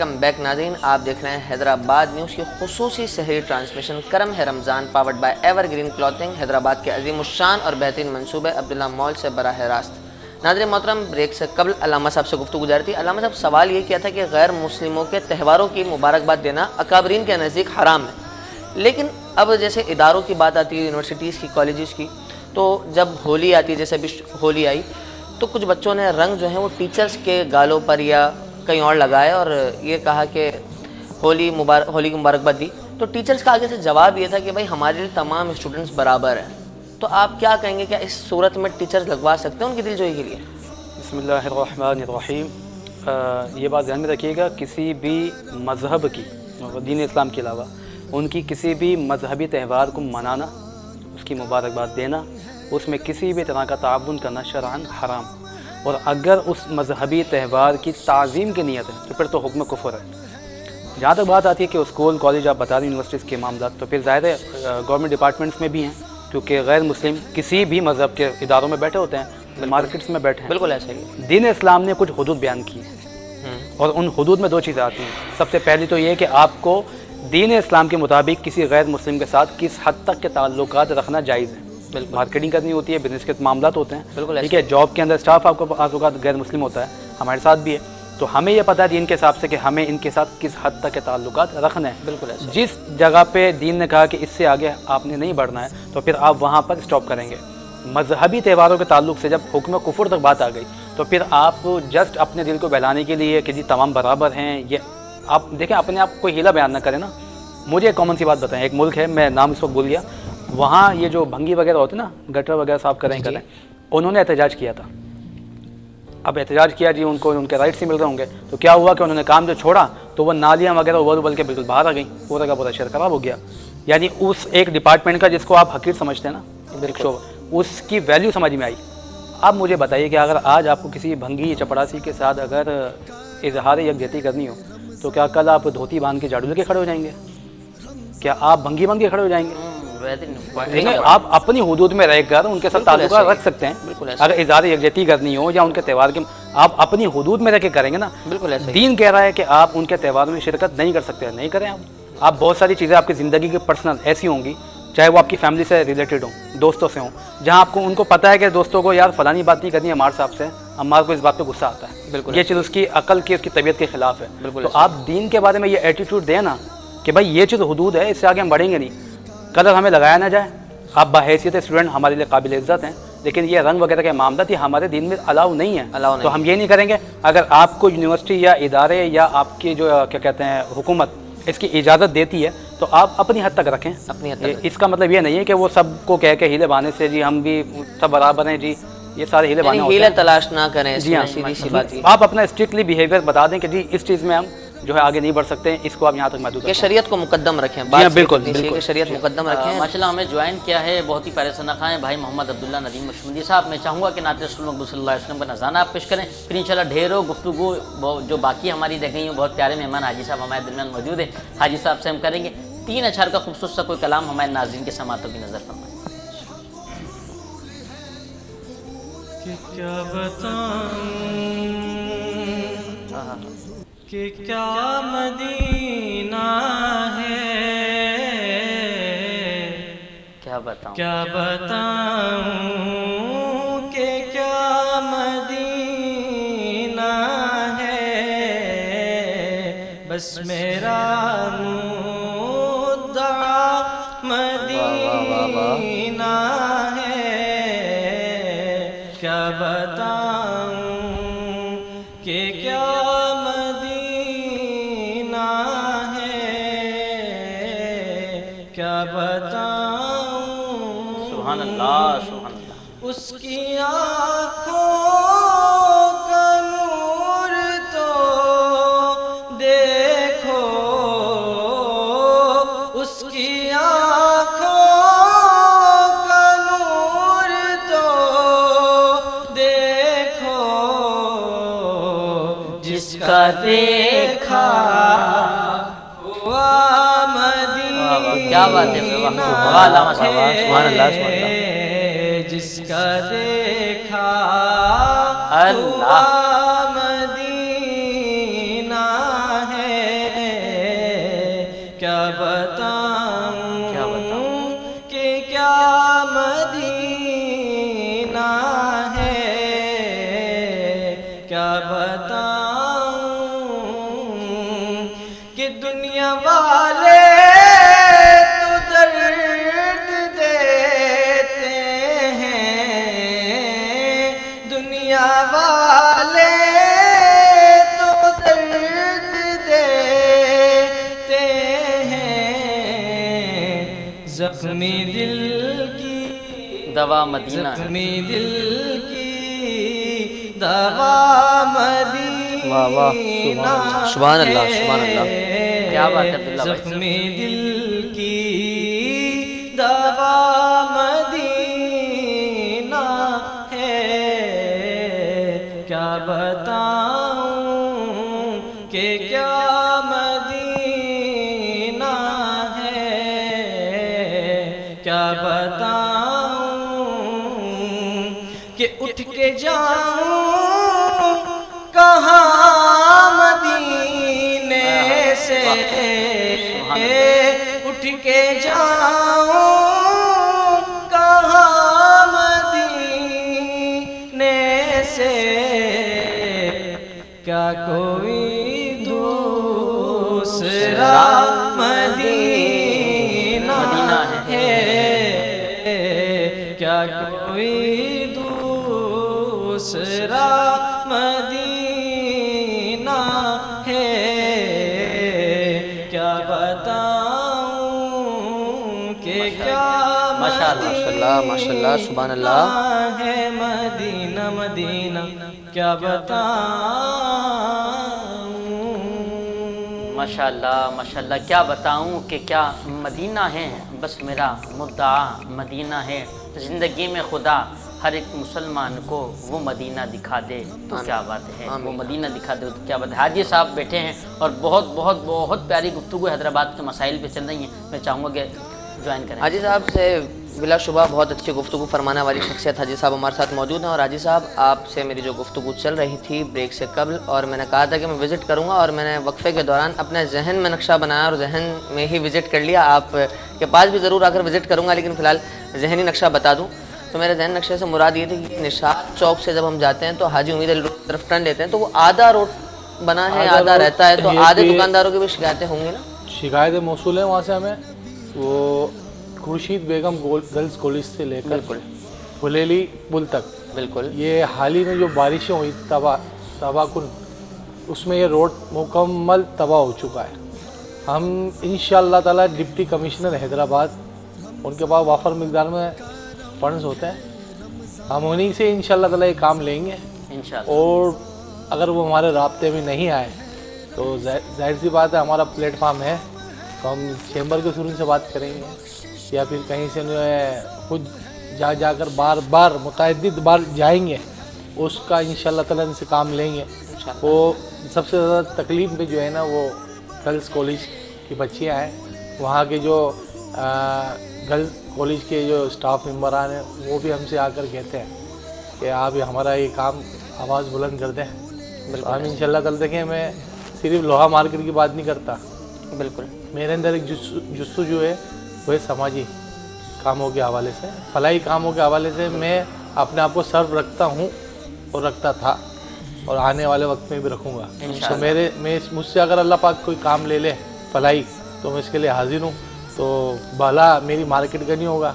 Welcome back ناظرین، آپ دیکھ رہے ہیں حیدرآباد نیوز کی خصوصی سحری ٹرانسمیشن کرم ہے Ramzan powered by evergreen clothing, Hyderabad کے عظیم الشان اور بہترین منصوبے عبداللہ مال سے براہ راست۔ ناظرین محترم، بریک سے قبل علامہ صاحب سے گفتگو جاری تھی۔ علامہ صاحب سوال یہ کیا تھا کہ غیر مسلموں کے تہواروں کی مبارکباد دینا اکابرین کے نزدیک حرام ہے، لیکن اب جیسے اداروں کی بات آتی ہے، یونیورسٹیز کی، کالجز کی، تو جب ہولی آتی ہے، جیسے ابھی ہولی آئی تو کچھ بچوں نے رنگ جو ہیں وہ ٹیچرز کے گالوں پر یا کہیں اور لگائے اور یہ کہا کہ ہولی کی مبارکباد دی، تو ٹیچرز کا آگے سے جواب یہ تھا کہ بھائی ہمارے لیے تمام اسٹوڈنٹس برابر ہیں۔ تو آپ کیا کہیں گے، کیا اس صورت میں ٹیچرز لگوا سکتے ہیں ان کی دل جوئی کے لیے؟
بسم اللہ الرحمن الرحیم۔ یہ بات ذہن میں رکھیے گا، کسی بھی مذہب کی، دین اسلام کے علاوہ ان کی کسی بھی مذہبی تہوار کو منانا، اس کی مبارکباد دینا، اس میں کسی بھی طرح کا تعاون کرنا شرعاً حرام، اور اگر اس مذہبی تہوار کی تعظیم کی نیت ہے تو پھر تو حکم کفر ہے۔ جہاں تک بات آتی ہے کہ اسکول کالج آپ بتا رہے ہیں یونیورسٹیز کے معاملات، تو پھر ظاہر ہے گورنمنٹ ڈپارٹمنٹس میں بھی ہیں، کیونکہ غیر مسلم کسی بھی مذہب کے اداروں میں بیٹھے ہوتے ہیں، مارکیٹس میں بیٹھے ہیں۔
بالکل ایسا ہی
دین اسلام نے کچھ حدود بیان کی ہیں، اور ان حدود میں دو چیزیں آتی ہیں۔ سب سے پہلی تو یہ کہ آپ کو دین اسلام کے مطابق کسی غیر مسلم کے ساتھ کس حد تک کے تعلقات رکھنا جائز ہے۔ بالکل مارکیٹنگ کرنی ہوتی ہے، بزنس کے معاملات ہوتے ہیں، بالکل ٹھیک ہے، جاب کے اندر اسٹاف آپ کو بعض اوقات غیر مسلم ہوتا ہے، ہمارے ساتھ بھی ہے، تو ہمیں یہ پتہ ہے دین کے حساب سے کہ ہمیں ان کے ساتھ کس حد تک کے تعلقات رکھنا ہے۔
بالکل ایسا
جس جگہ پہ دین نے کہا کہ اس سے آگے آپ نے نہیں بڑھنا ہے تو پھر آپ وہاں پر اسٹاپ کریں گے۔ مذہبی تہواروں کے تعلق سے جب حکم کفر تک بات آ گئی تو پھر آپ جسٹ اپنے دل کو بہلانے کے لیے کہ جی تمام برابر ہیں، یہ آپ دیکھیں، اپنے آپ کوئی ہیلا بیان نہ کریں نا۔ مجھے ایک کامن سی بات بتائیں، ایک ملک ہے، میں نام اس وقت بھول گیا، وہاں یہ جو بھنگی وغیرہ ہوتے نا، گٹر وغیرہ صاف کریں، انہوں نے احتجاج کیا تھا۔ اب احتجاج کیا جی، ان کو ان کے رائٹس ہی مل رہے ہوں گے، تو کیا ہوا کہ انہوں نے کام جو چھوڑا تو وہ نالیاں وغیرہ ابل ابل کے بالکل باہر آ گئیں، پورا کا پورا شہر خراب ہو گیا۔ یعنی اس ایک ڈپارٹمنٹ کا جس کو آپ حقیر سمجھتے ہیں نا، ایک شعبہ، اس کی ویلیو سمجھ میں آئی۔ اب مجھے بتائیے کہ اگر آج آپ کو کسی بھنگی چپڑاسی کے ساتھ اگر اظہار یکجہتی کرنی ہو تو کیا کل آپ دھوتی باندھ کے جھاڑو لے کے کھڑے ہو جائیں گے؟ کیا آپ بھنگی بن کے کھڑے ہو جائیں گے؟ آپ اپنی حدود میں رہ کر ان کے ساتھ تعلقات رکھ سکتے ہیں۔ اگر اظہار یکجہتی کرنی ہو یا ان کے تہوار کے، آپ اپنی حدود میں رہ کے کریں گے نا۔
بالکل ایسا
دین کہہ رہا ہے کہ آپ ان کے تہواروں میں شرکت نہیں کر سکتے، نہیں کریں آپ بہت ساری چیزیں آپ کی زندگی کی پرسنل ایسی ہوں گی، چاہے وہ آپ کی فیملی سے ریلیٹڈ ہوں، دوستوں سے ہوں، جہاں آپ کو ان کو پتہ ہے کہ دوستوں کو یار فلانی بات نہیں کرنی ہے عمار صاحب سے، عمار کو اس بات پہ غصہ آتا ہے، بالکل یہ چیز اس کی عقل کی، اس کی طبیعت کے خلاف ہے۔ تو آپ دین کے بارے میں یہ ایٹیٹیوڈ دیں نا کہ بھائی یہ چیز حدود ہے، اس سے آگے ہم بڑھیں گے نہیں، قدر ہمیں لگایا نہ جائے۔ آپ بحیثیت اسٹوڈنٹ ہمارے لیے قابل عزت ہیں، لیکن یہ رنگ وغیرہ کے معاملات یہ ہمارے دین میں الاؤ نہیں ہے، تو ہم یہ نہیں کریں گے۔ اگر آپ کو یونیورسٹی یا ادارے یا آپ کی جو کیا کہتے ہیں حکومت اس کی اجازت دیتی ہے تو آپ اپنی حد تک رکھیں، اپنی حد تک۔ اس کا مطلب یہ نہیں ہے کہ وہ سب کو کہہ کے ہیلے بہانے سے جی ہم بھی سب برابر ہیں، جی یہ سارے ہیلے بہانے ہوتے ہیں،
ہیلے تلاش نہ کریں،
جی ہاں،
سیدھی سی بات ہے۔
آپ اپنا اسٹرکٹلی بیہیویئر بتا دیں کہ جی اس چیز میں ہم جو ہے آگے نہیں بڑھ سکتے ہیں، اس کو آپ یہاں تک محدود
کہ شریعت کو مقدم رکھیں،
جی ہاں، بالکل بالکل
کہ شریعت مقدم رکھیں۔
ماشاءاللہ ہمیں جوائن کیا ہے بہت ہی پیارے صنعت ہیں بھائی محمد عبداللہ ندیم مشمندی صاحب۔ میں چاہوں گا کہ نعت رسول مقبول صلی اللہ علیہ وسلم کا نذرانہ آپ پیش کریں، پھر انشاءاللہ ڈھیروں گفتگو جو باقی ہماری رہ گئی ہیں، بہت پیارے مہمان حاجی صاحب ہمارے درمیان موجود ہیں، حاجی صاحب سے ہم کریں گے 3 اشعار کا خوبصورت سا کوئی کلام ہمارے ناظرین کے سماعتوں کی نظر فرمائیں۔
کہ کیا بتاؤں کہ کیا مدینہ ہے،
کیا بتاؤں
کہ کیا مدینہ ہے، بس میرا مدعا مدینہ ہے، کیا بتاؤں کہ کیا
سبحان اللہ سبحان اللہ۔
اس کی آنکھوں کا نور تو دیکھو، اس کی آنکھوں کا نور تو دیکھو، جس کا دیکھا ہوا
کیا بات ہے، سبحان اللہ سبحان اللہ،
جس کا دیکھا
اللہ
مدینہ ہے، کہ دنیا والے تو درد دیتے ہیں، دنیا والے تو درد دیتے ہیں، زخمی دل کی
دوا مدینہ ہے،
زخمی دل کی دوا مدینہ
واہ واہ، سبحان اللہ سبحان اللہ،
کیا بات ہے عبداللہ بھائی،
زخمی دل کی دوا مدینہ ہے، کیا بتاؤں کہ کیا مدینہ ہے، کیا بتاؤں کہ اٹھ کے جاؤں کہاں مدینے سے، اٹھ کے جاؤں کہاں مدینے سے، کیا کوئی دوسرا مدینہ ہے، کیا کوئی دوسرا مدینہ ہے، کیا بتاؤں کہ کیا
ماشاءاللہ ماشاءاللہ سبحان اللہ،
ہے مدینہ مدینہ، کیا بتاؤں،
ماشاءاللہ ماشاءاللہ، کیا بتاؤں کہ کیا مدینہ ہے، بس میرا مدعا مدینہ ہے، زندگی میں خدا ہر ایک مسلمان کو وہ مدینہ دکھا دے تو کیا بات ہے، وہ مدینہ دکھا دے تو کیا بات ہے۔ حاجی صاحب بیٹھے ہیں اور بہت بہت بہت پیاری گفتگو حیدرآباد کے مسائل پہ چل رہی ہیں، میں چاہوں گا کہ جوائن کریں۔
حاجی صاحب سے بلا شبہ بہت اچھی گفتگو فرمانے والی شخصیت حاجی صاحب ہمارے ساتھ موجود ہیں، اور حاجی صاحب آپ سے میری جو گفتگو چل رہی تھی بریک سے قبل، اور میں نے کہا تھا کہ میں وزٹ کروں گا، اور میں نے وقفے کے دوران اپنے ذہن میں نقشہ بنایا اور ذہن میں ہی وزٹ کر لیا، آپ کے پاس بھی ضرور آ کر وزٹ کروں گا، لیکن فی الحال ذہنی نقشہ بتا دوں تو میرے ذہن نقشے سے مراد یہ تھی کہ نشاط چوک سے جب ہم جاتے ہیں تو حاجی امید علی روڈ کی طرف ٹرن لیتے ہیں تو وہ آدھا روڈ بنا ہے، آدھا رہتا ہے، تو آدھے دکانداروں کی بھی شکایتیں ہوں گی نا؟
شکایتیں موصول ہیں وہاں سے ہمیں، وہ خورشید بیگم گرلز کالج سے لے کر پھلیلی پل تک،
بالکل
یہ حال ہی میں جو بارشیں ہوئی تباہ کن، اس میں یہ روڈ مکمل تباہ ہو چکا ہے۔ ہم انشاءاللہ تعالی ڈپٹی کمشنر حیدرآباد، ان کے پاس وافر مقدار میں فنڈز ہوتے ہیں، ہم انہیں سے انشاءاللہ تعالی یہ کام لیں گے،
انشاءاللہ،
اور اگر وہ ہمارے رابطے میں نہیں آئے تو ظاہر سی بات ہے ہمارا پلیٹ فارم ہے تو ہم چیمبر کے تھرو سے بات کریں گے، یا پھر کہیں سے خود جا کر بار متعدد بار جائیں گے، اس کا انشاءاللہ تعالی ان سے کام لیں گے۔ وہ سب سے زیادہ تکلیف میں جو ہے نا وہ گرلز کالج کی بچیاں ہیں، وہاں کے جو گرلز کالج کے جو اسٹاف ممبران ہیں وہ بھی ہم سے آ کر کہتے ہیں کہ آپ ہمارا یہ کام آواز بلند کر دیں۔ ہم انشاءاللہ تعالی دیکھیں، میں صرف لوہا مارکیٹ کی بات نہیں کرتا،
بالکل
میرے اندر ایک جستجو جو ہے وہ سماجی کاموں کے حوالے سے، فلاحی کاموں کے حوالے سے میں اپنے آپ کو سرو رکھتا ہوں اور رکھتا تھا، اور آنے والے وقت میں بھی رکھوں گا۔ تو مجھ سے اگر اللہ پاک کوئی کام لے لے فلاحی تو میں اس کے لیے حاضر ہوں، تو بھلا میری مارکیٹ کا نہیں ہوگا،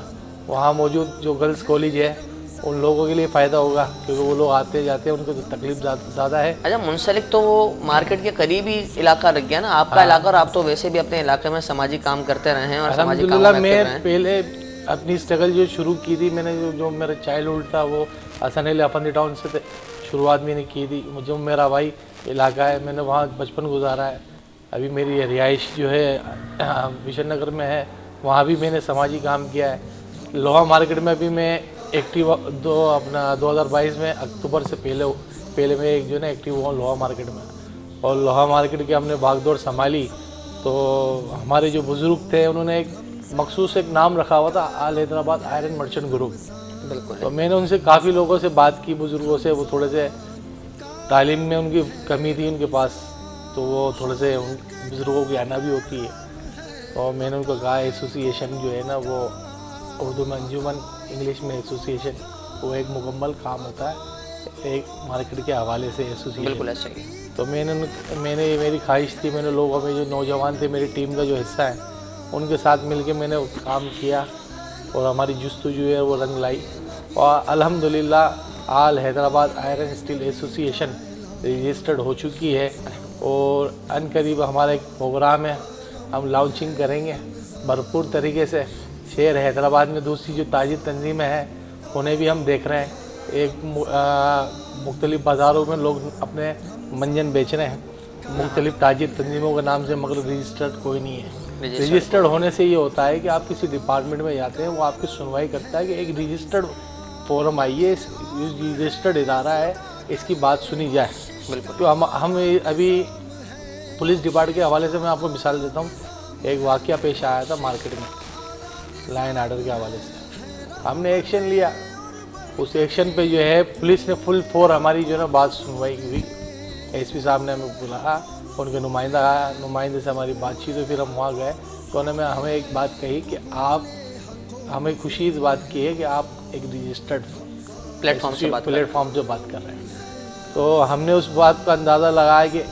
وہاں موجود جو گرلز کالج ہے ان لوگوں کے لیے فائدہ ہوگا، کیونکہ وہ لوگ آتے جاتے ہیں، ان کو تو تکلیف زیادہ ہے۔
اچھا، منسلک تو وہ مارکیٹ کے قریب ہی علاقہ رکھ گیا نا آپ کا علاقہ، اور آپ تو ویسے بھی اپنے علاقے میں سماجی کام کرتے رہے ہیں اور سماجی کام
الحمدللہ
میں
میں پہلے اپنی اسٹرگل جو شروع کی تھی، میں نے جو میرا چائلڈ ہوڈ تھا وہ حسن علی افندی ٹاؤن سے شروعات میں نے کی تھی، جو میرا بھائی علاقہ ہے میں نے وہاں بچپن گزارا ہے، ابھی میری رہائش جو ہے مشن نگر میں ہے، وہاں بھی میں نے سماجی کام کیا ہے۔ لوہا مارکیٹ میں بھی میں ایکٹیو 2022 میں اکتوبر سے پہلے میں ایک جو ہے نا ایکٹیو ہوا لوہا مارکیٹ میں، اور لوہا مارکیٹ کی ہم نے بھاگ دوڑ سنبھالی، تو ہمارے جو بزرگ تھے انہوں نے ایک مخصوص ایک نام رکھا ہوا تھا، آل حیدرآباد آئرن مرچنٹ گروپ،
بالکل۔
تو میں نے ان سے کافی لوگوں سے بات کی، بزرگوں سے، وہ تھوڑے سے تعلیم میں ان کی کمی تھی ان کے پاس، تو وہ تھوڑے سے ان بزرگوں کی آنا بھی ہوتی ہے، تو میں نے ان کو کہا ایسوسیشن جو ہے نا وہ اردو میں انجمن، انگلش میں ایسوسیشن، وہ ایک مکمل کام ہوتا ہے ایک مارکیٹ کے حوالے سے ایسوسیشن،
بالکل ایسا ہی
تو میری خواہش تھی، میرے لوگوں میں جو نوجوان تھے میری ٹیم کا جو حصہ ہے ان کے ساتھ مل کے میں نے کام کیا اور ہماری جستجو ہے وہ رنگ لائی، اور الحمدللہ آل حیدرآباد آئرن اسٹیل ایسوسی ایشن رجسٹرڈ ہو چکی ہے، اور ان قریب ہمارا ایک پروگرام ہے، ہم لانچنگ کریں گے بھرپور طریقے سے۔ شہر حیدرآباد میں دوسری جو تاجر تنظیمیں ہیں انہیں بھی ہم دیکھ رہے ہیں، ایک مختلف بازاروں میں لوگ اپنے منجن بیچ رہے ہیں مختلف تاجر تنظیموں کے نام سے، مگر رجسٹرڈ کوئی نہیں ہے۔ رجسٹرڈ ہونے سے یہ ہوتا ہے کہ آپ کسی ڈپارٹمنٹ میں جاتے ہیں، وہ آپ کی سنوائی کرتا ہے کہ ایک رجسٹرڈ فورم آئیے، رجسٹرڈ ادارہ ہے، اس کی بات سنی جائے۔ بالکل۔ تو ہم ابھی پولیس ڈپارٹمنٹ کے حوالے سے میں آپ کو مثال دیتا ہوں، ایک واقعہ پیش آیا تھا مارکیٹ میں لائن آرڈر کے حوالے سے، ہم نے ایکشن لیا، اس ایکشن پہ جو ہے پولیس نے فل فور ہماری جو ہے نا بات سنوائی ہوئی، ایس پی صاحب نے ہمیں بلایا، ان کے نمائندہ آیا، نمائندے سے ہماری بات چیت ہوئی، پھر ہم وہاں گئے تو انہوں نے ہمیں ایک بات کہی کہ آپ، ہمیں خوشی اس بات کی ہے کہ آپ ایک رجسٹرڈ پلیٹ فارم سے بات کر رہے ہیں۔ تو ہم نے اس بات کا اندازہ لگایا کہ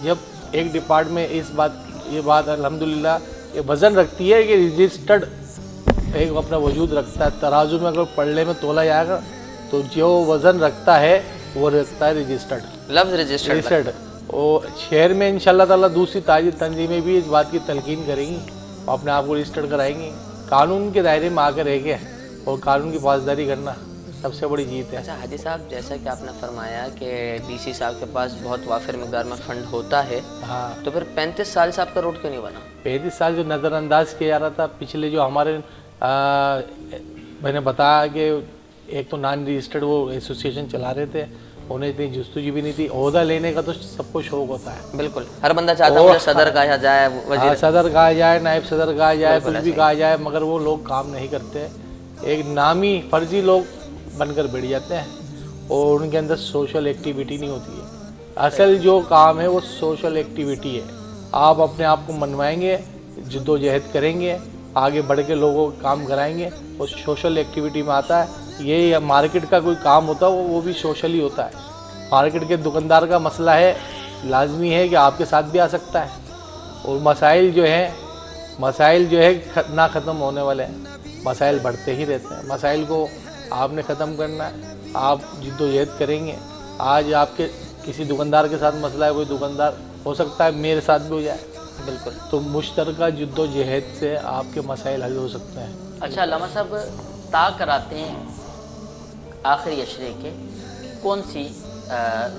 جب ایک ڈپارٹمنٹ یہ بات الحمدللہ یہ وزن رکھتی ہے کہ رجسٹرڈ ایک اپنا وجود رکھتا ہے، ترازو میں اگر پلڑے میں تولا جائے گا تو جو وزن رکھتا ہے وہ رکھتا ہے رجسٹرڈ، لفظ رجسٹرڈ۔ اور شہر میں انشاءاللہ تعالیٰ دوسری تاجر تنظیمیں بھی اس بات کی تلقین کریں گی، اپنے آپ کو رجسٹرڈ کرائیں گی، قانون کے دائرے میں آ کر رہ کے اور قانون کی پاسداری کرنا سب سے بڑی جیت ہے۔
اچھا حاجی صاحب، جیسا کہ آپ نے فرمایا کہ ڈی سی صاحب کے پاس بہت وافر مقدار میں فنڈ ہوتا ہے، ہاں، تو پھر 35 سال سے آپ کا روڈ کیوں نہیں بنا؟ 35 سال جو نظر انداز کیا جا رہا تھا، پچھلے جو ہمارے میں نے بتایا کہ ایک تو نان رجسٹرڈ وہ ایسوسیشن چلا رہے تھے، انہیں اتنی جستجو بھی نہیں تھی، عہدہ لینے کا تو سب کو شوق ہوتا ہے، بالکل ہر بندہ چاہتا ہے مجھے صدر کہا جائے، صدر کہا جائے، نائب صدر کہا جائے، کچھ بھی کہا جائے، مگر وہ لوگ کام نہیں کرتے، ایک نامی فرضی لوگ بن کر بیٹھ جاتے ہیں اور ان کے اندر سوشل ایکٹیویٹی نہیں ہوتی ہے۔ اصل جو کام ہے وہ سوشل ایکٹیویٹی ہے، آپ اپنے آپ کو منوائیں گے، جد و جہد کریں گے، آگے بڑھ کے لوگوں کو کام کرائیں گے، اور سوشل ایکٹیویٹی میں آتا ہے۔ یہ مارکیٹ کا کوئی کام ہوتا ہے وہ بھی سوشل ہی ہوتا ہے۔ مارکیٹ کے دکاندار کا مسئلہ ہے، لازمی ہے کہ آپ کے ساتھ بھی آ سکتا ہے، اور مسائل جو ہے نہ ختم ہونے والے ہیں، مسائل بڑھتے ہی رہتے ہیں، مسائل کو آپ نے ختم کرنا ہے، آپ جد و جہد کریں گے۔ آج آپ کے کسی دکاندار کے ساتھ مسئلہ ہے، کوئی دکاندار ہو سکتا ہے میرے ساتھ بھی ہو جائے، بالکل، تو مشترکہ جد و جہد سے آپ کے مسائل حل ہو سکتے ہیں۔
اچھا علامہ صاحب، تا کراتے ہیں آخری عشرے کے کون سی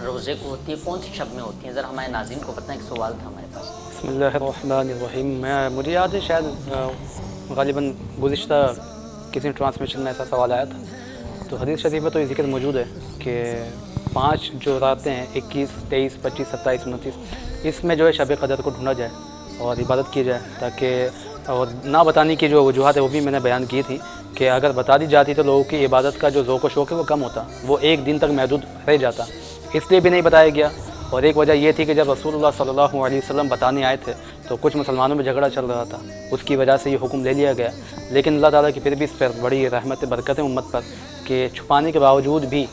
روزے کو ہوتی ہے، کون سی شب میں ہوتی ہیں، ذرا ہمارے ناظرین کو پتہ ہے، ایک سوال تھا ہمارے پاس۔
بسم اللہ الرحمن الرحیم۔ مجھے یاد ہے شاید غالباً گزشتہ کسی ٹرانسمیشن میں ایسا سوال آیا تھا، تو حدیث شریف میں تو یہ ذکر موجود ہے کہ 5 جو راتیں ہیں 21، 23، 25، 27، 29، اس میں جو ہے شب قدر کو ڈھونڈا جائے اور عبادت کی جائے، تاکہ اور نہ بتانے کی جو وجوہات ہے وہ بھی میں نے بیان کی تھی کہ اگر بتا دی جاتی تو لوگوں کی عبادت کا جو ذوق و شوق ہے وہ کم ہوتا، وہ ایک دن تک محدود رہ جاتا، اس لیے بھی نہیں بتایا گیا۔ اور ایک وجہ یہ تھی کہ جب رسول اللہ صلی اللہ علیہ وسلم بتانے آئے تھے تو کچھ مسلمانوں میں جھگڑا چل رہا تھا، اس کی وجہ سے یہ حکم لے لیا گیا، لیکن اللہ تعالیٰ کی پھر بھی اس پر بڑی رحمت برکت ہے امت پر کہ چھپانے کے باوجود بھی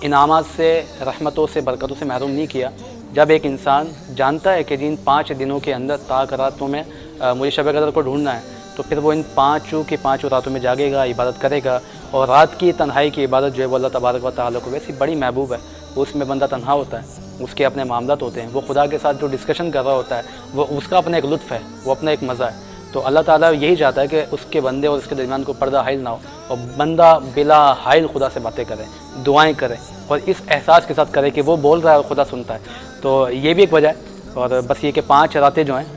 انعامات سے، رحمتوں سے، برکتوں سے محروم نہیں کیا۔ جب ایک انسان جانتا ہے کہ جن 5 دنوں کے اندر تا راتوں میں مجھے شب قدر کو ڈھونڈنا ہے، تو پھر وہ ان 5 راتوں میں جاگے گا، عبادت کرے گا، اور رات کی تنہائی کی عبادت جو ہے وہ اللہ تبارک و تعالیٰ کو ویسی بڑی محبوب ہے، اس میں بندہ تنہا ہوتا ہے، اس کے اپنے معاملات ہوتے ہیں، وہ خدا کے ساتھ جو ڈسکشن کر رہا ہوتا ہے وہ اس کا اپنا ایک لطف ہے، وہ اپنا ایک مزہ ہے۔ تو اللہ تعالیٰ یہی چاہتا ہے کہ اس کے بندے اور اس کے درمیان کو پردہ حائل نہ ہو، اور بندہ بلا حائل خدا سے باتیں کرے، دعائیں کرے، اور اس احساس کے ساتھ کرے کہ وہ بول رہا ہے اور خدا سنتا ہے۔ تو یہ بھی ایک وجہ ہے، اور بس یہ کہ 5 راتیں جو ہیں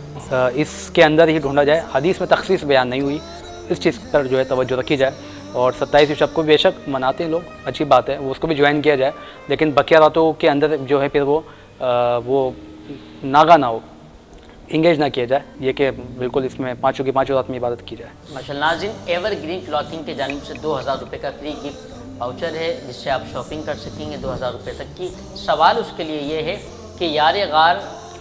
اس کے اندر ہی ڈھونڈا جائے، حدیث میں تخصیص بیان نہیں ہوئی، اس چیز پر جو ہے توجہ رکھی جائے۔ اور 27ویں شب کو بے شک مناتے ہیں لوگ، اچھی بات ہے، وہ اس کو بھی جوائن کیا جائے، لیکن بقیہ راتوں کے اندر جو ہے پھر وہ ناگا نہ ہو، انگیج نہ کیا جائے، یہ کہ بالکل اس میں 5 کی 5 رات میں عبادت کی جائے۔
ماشاءاللہ۔ ناظرین، ایور گرین کلاتھنگ کی جانب سے 2000 روپے کا فری گفٹ واؤچر ہے، جس سے آپ شاپنگ کر سکیں گے 2000 روپے تک کی۔ سوال اس کے لیے یہ ہے کہ یار غار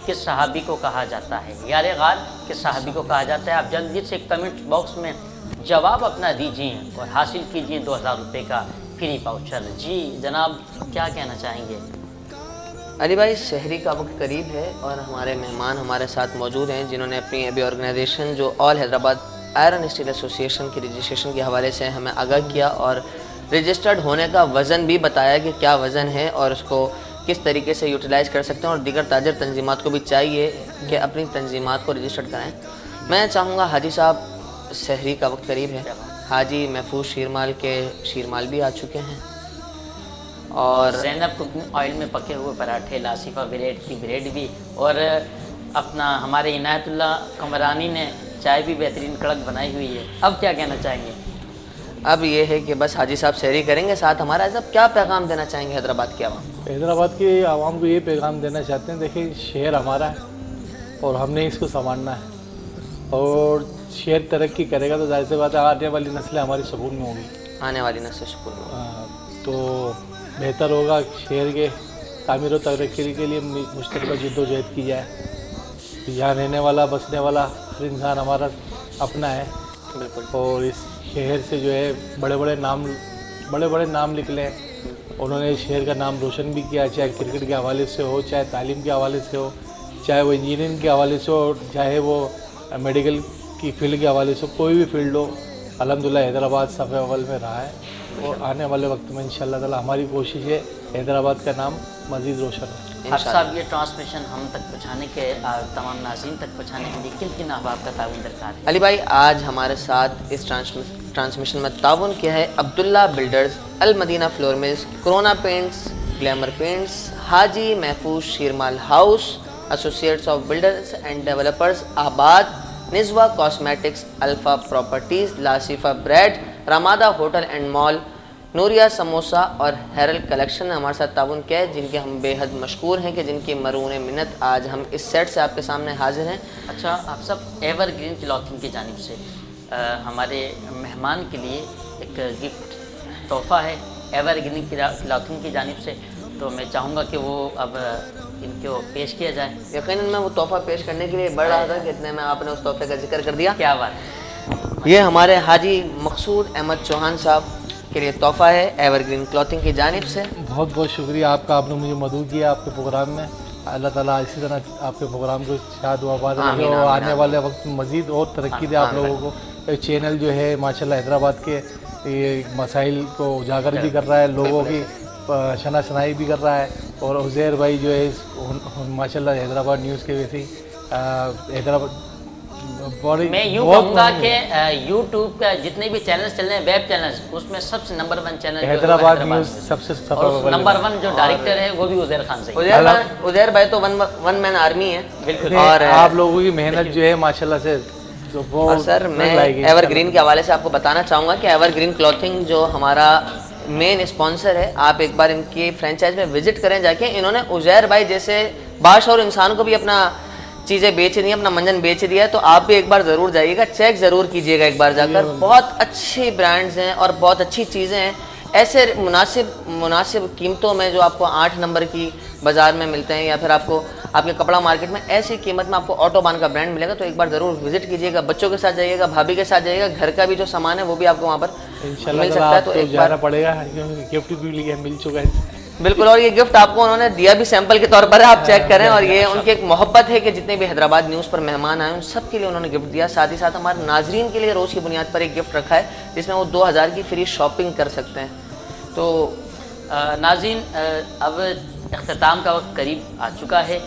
کس صحابی کو کہا جاتا ہے؟ یار غار کس صحابی کو کہا جاتا ہے؟ آپ جلدی سے کمنٹ باکس میں جواب اپنا دیجیے اور حاصل کیجیے 2000 روپے کا فری واؤچر۔ جی جناب، کیا کہنا چاہیں گے؟
علی بھائی سحری کا وقت قریب ہے اور ہمارے مہمان ہمارے ساتھ موجود ہیں جنہوں نے اپنی ابھی آرگنائزیشن جو آل حیدرآباد آئرن اسٹیل ایسوسیشن کی رجسٹریشن کے حوالے سے ہمیں آگاہ کیا اور رجسٹرڈ ہونے کا وزن بھی بتایا کہ کیا وزن ہے اور اس کو کس طریقے سے یوٹیلائز کر سکتے ہیں، اور دیگر تاجر تنظیمات کو بھی چاہیے کہ اپنی تنظیمات کو رجسٹرڈ کرائیں۔ میں چاہوں گا حاجی صاحب سحری کا وقت قریب ہے، حاجی محفوظ شیرمال کے شیرمال بھی آ چکے ہیں اور
زینب کوکنگ آئل میں پکے ہوئے پراٹھے، لاصفہ بریڈ کی بریڈ بھی، اور اپنا ہمارے عنایت اللہ کمرانی نے چائے بھی بہترین کڑک بنائی ہوئی ہے۔ اب کیا کہنا چاہیں گے؟
اب یہ ہے کہ بس حاجی صاحب سحری کریں گے، ساتھ ہمارا صاحب کیا پیغام دینا چاہیں گے حیدرآباد کے عوام کو؟
حیدرآباد کی عوام کو یہ پیغام دینا چاہتے ہیں، دیکھیں شہر ہمارا ہے اور ہم نے اس کو سنبھالنا ہے، اور شہر ترقی کرے گا تو ظاہر سی بات ہے آنے والی نسلیں ہماری سکون میں ہوں گی،
آنے والی نسل سکون میں ہوگی۔
تو بہتر ہوگا شہر کے تعمیر و ترقی کے لیے مشترکہ جد و جہد کی جائے۔ یہاں رہنے والا بسنے والا ہر انسان ہمارا اپنا ہے،
بالکل،
اور اس شہر سے جو ہے بڑے بڑے نام نکلے، انہوں نے شہر کا نام روشن بھی کیا، چاہے کرکٹ کے حوالے سے ہو، چاہے تعلیم کے حوالے سے ہو، چاہے وہ انجینئرنگ کے حوالے سے ہو، چاہے وہ میڈیکل کی فیلڈ کے حوالے سے کوئی بھی فیلڈ ہو، الحمدللہ حیدرآباد صفحہ اول میں رہا ہے، اور آنے والے وقت میں انشاءاللہ تعالی ہماری کوشش ہے حیدرآباد کا نام مزید روشن ہو۔
حافظ صاحب یہ ٹرانسمیشن ہم تک پہنچانے کے تمام ناظرین تک پہنچانے کے لیے کن کن احباب کا تعاون درکار ہے؟
علی بھائی آج ہمارے ساتھ اس ٹرانسمیشن میں تعاون کیا ہے Abdullah builders, Almadina flour mills, Corona paints, Glamour paints, Haji Mahfooz sheermal house, associates of builders and developers ABAD, نزوہ کاسمیٹکس، الفا پراپرٹیز، لاصفہ bread, Ramada hotel and mall, نوریہ سموسہ اور ہیرل کلیکشن نے ہمارے ساتھ تعاون کیا ہے، جن کے ہم بے حد مشکور ہیں کہ جن کی مرہون منت آج ہم اس سیٹ سے آپ کے سامنے حاضر ہیں۔
اچھا آپ سب ایور گرین کلاتھنگ کی جانب سے ہمارے مہمان کے لیے ایک گفٹ تحفہ ہے ایور گرین کلاتھنگ کی جانب سے، تو میں چاہوں گا کہ وہ اب ان کو پیش کیا جائے۔
یقیناً میں وہ تحفہ پیش کرنے کے لیے بڑھ رہا تھا کہ اتنے میں آپ نے اس تحفے کا ذکر کر دیا۔
کیا بات ہے!
یہ ہمارے حاجی مقصود احمد چوہان صاحب کے لیے تحفہ ہے ایور گرین کلاتھنگ کی جانب سے۔
بہت بہت شکریہ آپ کا، آپ نے مجھے مدعو کیا آپ کے پروگرام میں، اللہ تعالیٰ اسی طرح آپ کے پروگرام کو شاد و آباد رکھے اور آنے والے وقت مزید اور ترقی دے آپ لوگوں کو۔ چینل جو ہے ماشاءاللہ حیدرآباد کے مسائل کو اجاگر بھی کر رہا ہے، لوگوں کی شناسائی بھی کر رہا ہے، اور عزیر بھائی جو ہے ماشاءاللہ حیدرآباد نیوز کے ویسے ہی حیدرآباد
میں یوں کہوں گا کہ یوٹیوب کا جتنے بھی چینلز چل رہے ہیں ویب چینلز، اس میں سب سے نمبر 1 چینل
حیدرآباد نیوز سب سے
نمبر 1 جو ڈائریکٹر ہے وہ بھی عزیر خان سے۔
عزیر بھائی تو ون مین آرمی ہے
بالکل،
اور
آپ لوگوں کی محنت جو ہے ماشاءاللہ سے
اور سر میں ایور گرین کے حوالے سے آپ کو بتانا چاہوں گا کہ ایور گرین کلاتھنگ جو ہمارا مین اسپانسر ہے، آپ ایک بار ان کی فرینچائز میں وزٹ کریں جا کے۔ انہوں نے عزیر بھائی جیسے باشعور انسان کو بھی اپنا چیزیں بیچ دی ہیں، اپنا منجن بیچ دیا ہے، تو آپ بھی ایک بار ضرور جائیے گا، چیک ضرور کیجیے گا ایک بار جا کر۔ بہت اچھی برانڈز ہیں اور بہت اچھی چیزیں ہیں، ایسے مناسب قیمتوں میں جو آپ کو 8 نمبر کی بازار میں ملتے ہیں، یا پھر آپ کو آپ کے کپڑا مارکیٹ میں ایسی قیمت میں آپ کو آٹو بان کا برانڈ ملے گا، تو ایک بار ضرور وزٹ کیجیے گا۔ بچوں کے ساتھ جائیے گا، بھابھی کے ساتھ جائیے گا، گھر کا بھی جو سامان ہے وہ بھی آپ کو وہاں پر مل سکتا ہے، تو ایک بار
جانا پڑے گا، گفٹ بھی مل چکا ہے۔
بالکل، اور یہ گفٹ آپ کو انہوں نے دیا بھی سیمپل کے طور پر ہے، آپ چیک کریں، اور یہ ان کی ایک محبت ہے کہ جتنے بھی حیدرآباد نیوز پر مہمان آئے ان سب کے لیے انہوں نے گفٹ دیا۔ ساتھ ہی ساتھ ہمارے ناظرین کے لیے روز کی بنیاد پر ایک گفٹ رکھا ہے جس میں وہ 2000 کی فری شاپنگ کر سکتے ہیں۔ تو
ناظرین اب اختتام کا وقت قریب آ چکا ہے،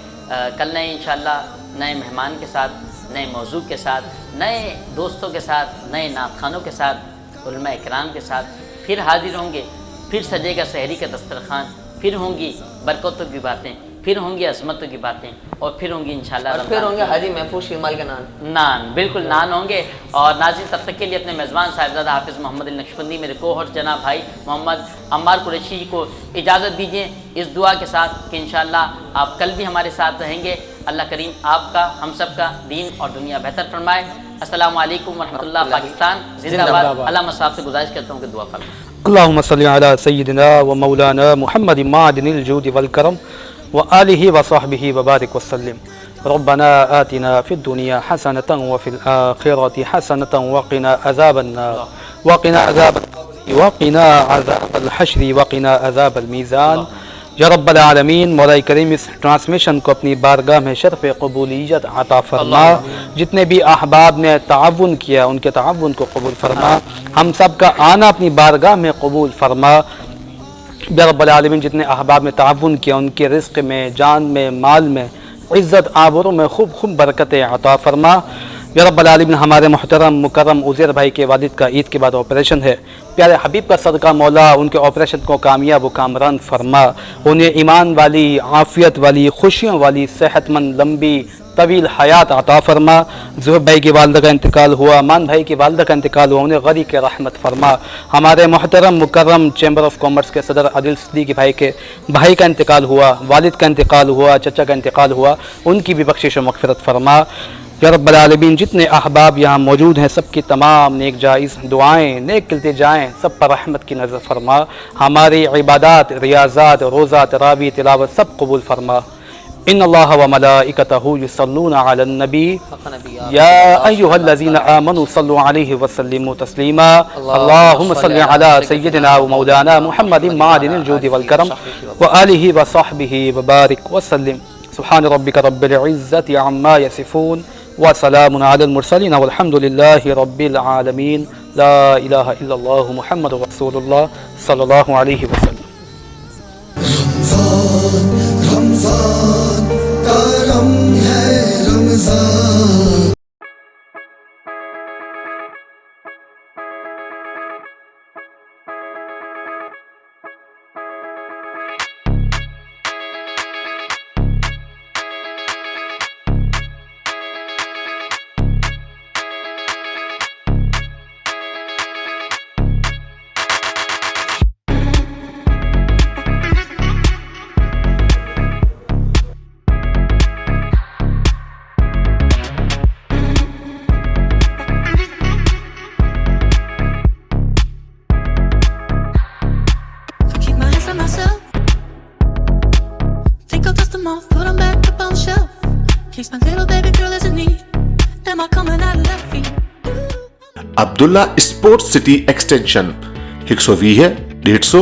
کل نئے انشاءاللہ نئے مہمان کے ساتھ، نئے موضوع کے ساتھ، نئے دوستوں کے ساتھ، نئے نعت خوانوں کے ساتھ، علماء کرام کے ساتھ پھر حاضر ہوں گے۔ پھر سجے گا سحری کا دسترخوان، پھر ہوں گی برکتوں کی باتیں، پھر ہوں گی عظمتوں کی باتیں، اور پھر ہوں گی انشاءاللہ
اور پھر ہوں گے حاجی محفوظ شیرمال کے
نان، بالکل نان ہوں گے۔ اور ناظرین تب تک کے لیے اپنے میزبان صاحبزادہ حافظ محمد علی نقشبندی، میرے کوہر جناب بھائی محمد عمار قریشی جی کو اجازت دیجیے اس دعا کے ساتھ کہ انشاءاللہ آپ کل بھی ہمارے ساتھ رہیں گے۔ اللہ کریم آپ کا، ہم سب کا دین اور دنیا بہتر فرمائے۔ السلام علیکم ورحمۃ اللہ، پاکستان زندہ باد۔ علامہ صاحب سے گزارش کرتا ہوں کہ دعا فرمائیں۔
اللهم صل على سيدنا ومولانا محمد معدن الجود والكرم وآله وصحبه وبارك وسلم. ربنا آتنا في الدنيا حسنة وفي الآخرة حسنة وقنا عذاب النار وقنا عذاب الحشر وقنا عذاب الميزان یا رب العالمین مولا کریم اس ٹرانسمیشن کو اپنی بارگاہ میں شرف قبولیت عطا فرما. جتنے بھی احباب نے تعاون کیا ان کے تعاون کو قبول فرما. ہم سب کا آنا اپنی بارگاہ میں قبول فرما. یا رب العالمین جتنے احباب نے تعاون کیا ان کے رزق میں، جان میں، مال میں، عزت آبروں میں خوب خوب برکتیں عطا فرما. یا رب العالمین ہمارے محترم مکرم عزیر بھائی کے والد کا عید کے بعد آپریشن ہے، پیارے حبیب کا صدقہ مولا ان کے آپریشن کو کامیاب و کامران فرما. انہیں ایمان والی، عافیت والی، خوشیوں والی، صحت مند لمبی طویل حیات عطا فرما. زہب بھائی کی والدہ کا انتقال ہوا، امان بھائی کی والدہ کا انتقال ہوا، انہیں غری کے رحمت فرما. ہمارے محترم مکرم چیمبر آف کامرس کے صدر عادل صدیقی بھائی کے بھائی کا انتقال ہوا، والد کا انتقال ہوا، چچا کا انتقال ہوا، ان کی بھی بخشش و مغفرت فرما. یا رب العالمین جتنے احباب یہاں موجود ہیں سب کی تمام نیک جائز دعائیں، نیک التجائیں سب پر رحمت کی نظر فرما. ہماری عبادات، ریاضات، روزہ، تراویح، تلاوت سب قبول فرما. ان اللہ و ملائکتہ یصلون علی النبی یا ایھا الذین آمنوا صلوا علیہ وسلموا تسلیما. اللہم صل علی سیدنا و مولانا محمد معدن الجود والکرم وآلہ وصحبہ وبارک وسلم. سبحان ربک رب العزة عما یصفون وسلام علی المرسلین والحمد للہ رب العالمین. لا الہ الا اللہ محمد رسول اللہ صلی اللہ علیہ وسلم.
رمضان کرم ہے Ramzan.
Abdullah sports city extension 120 150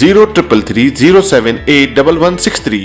0333078163.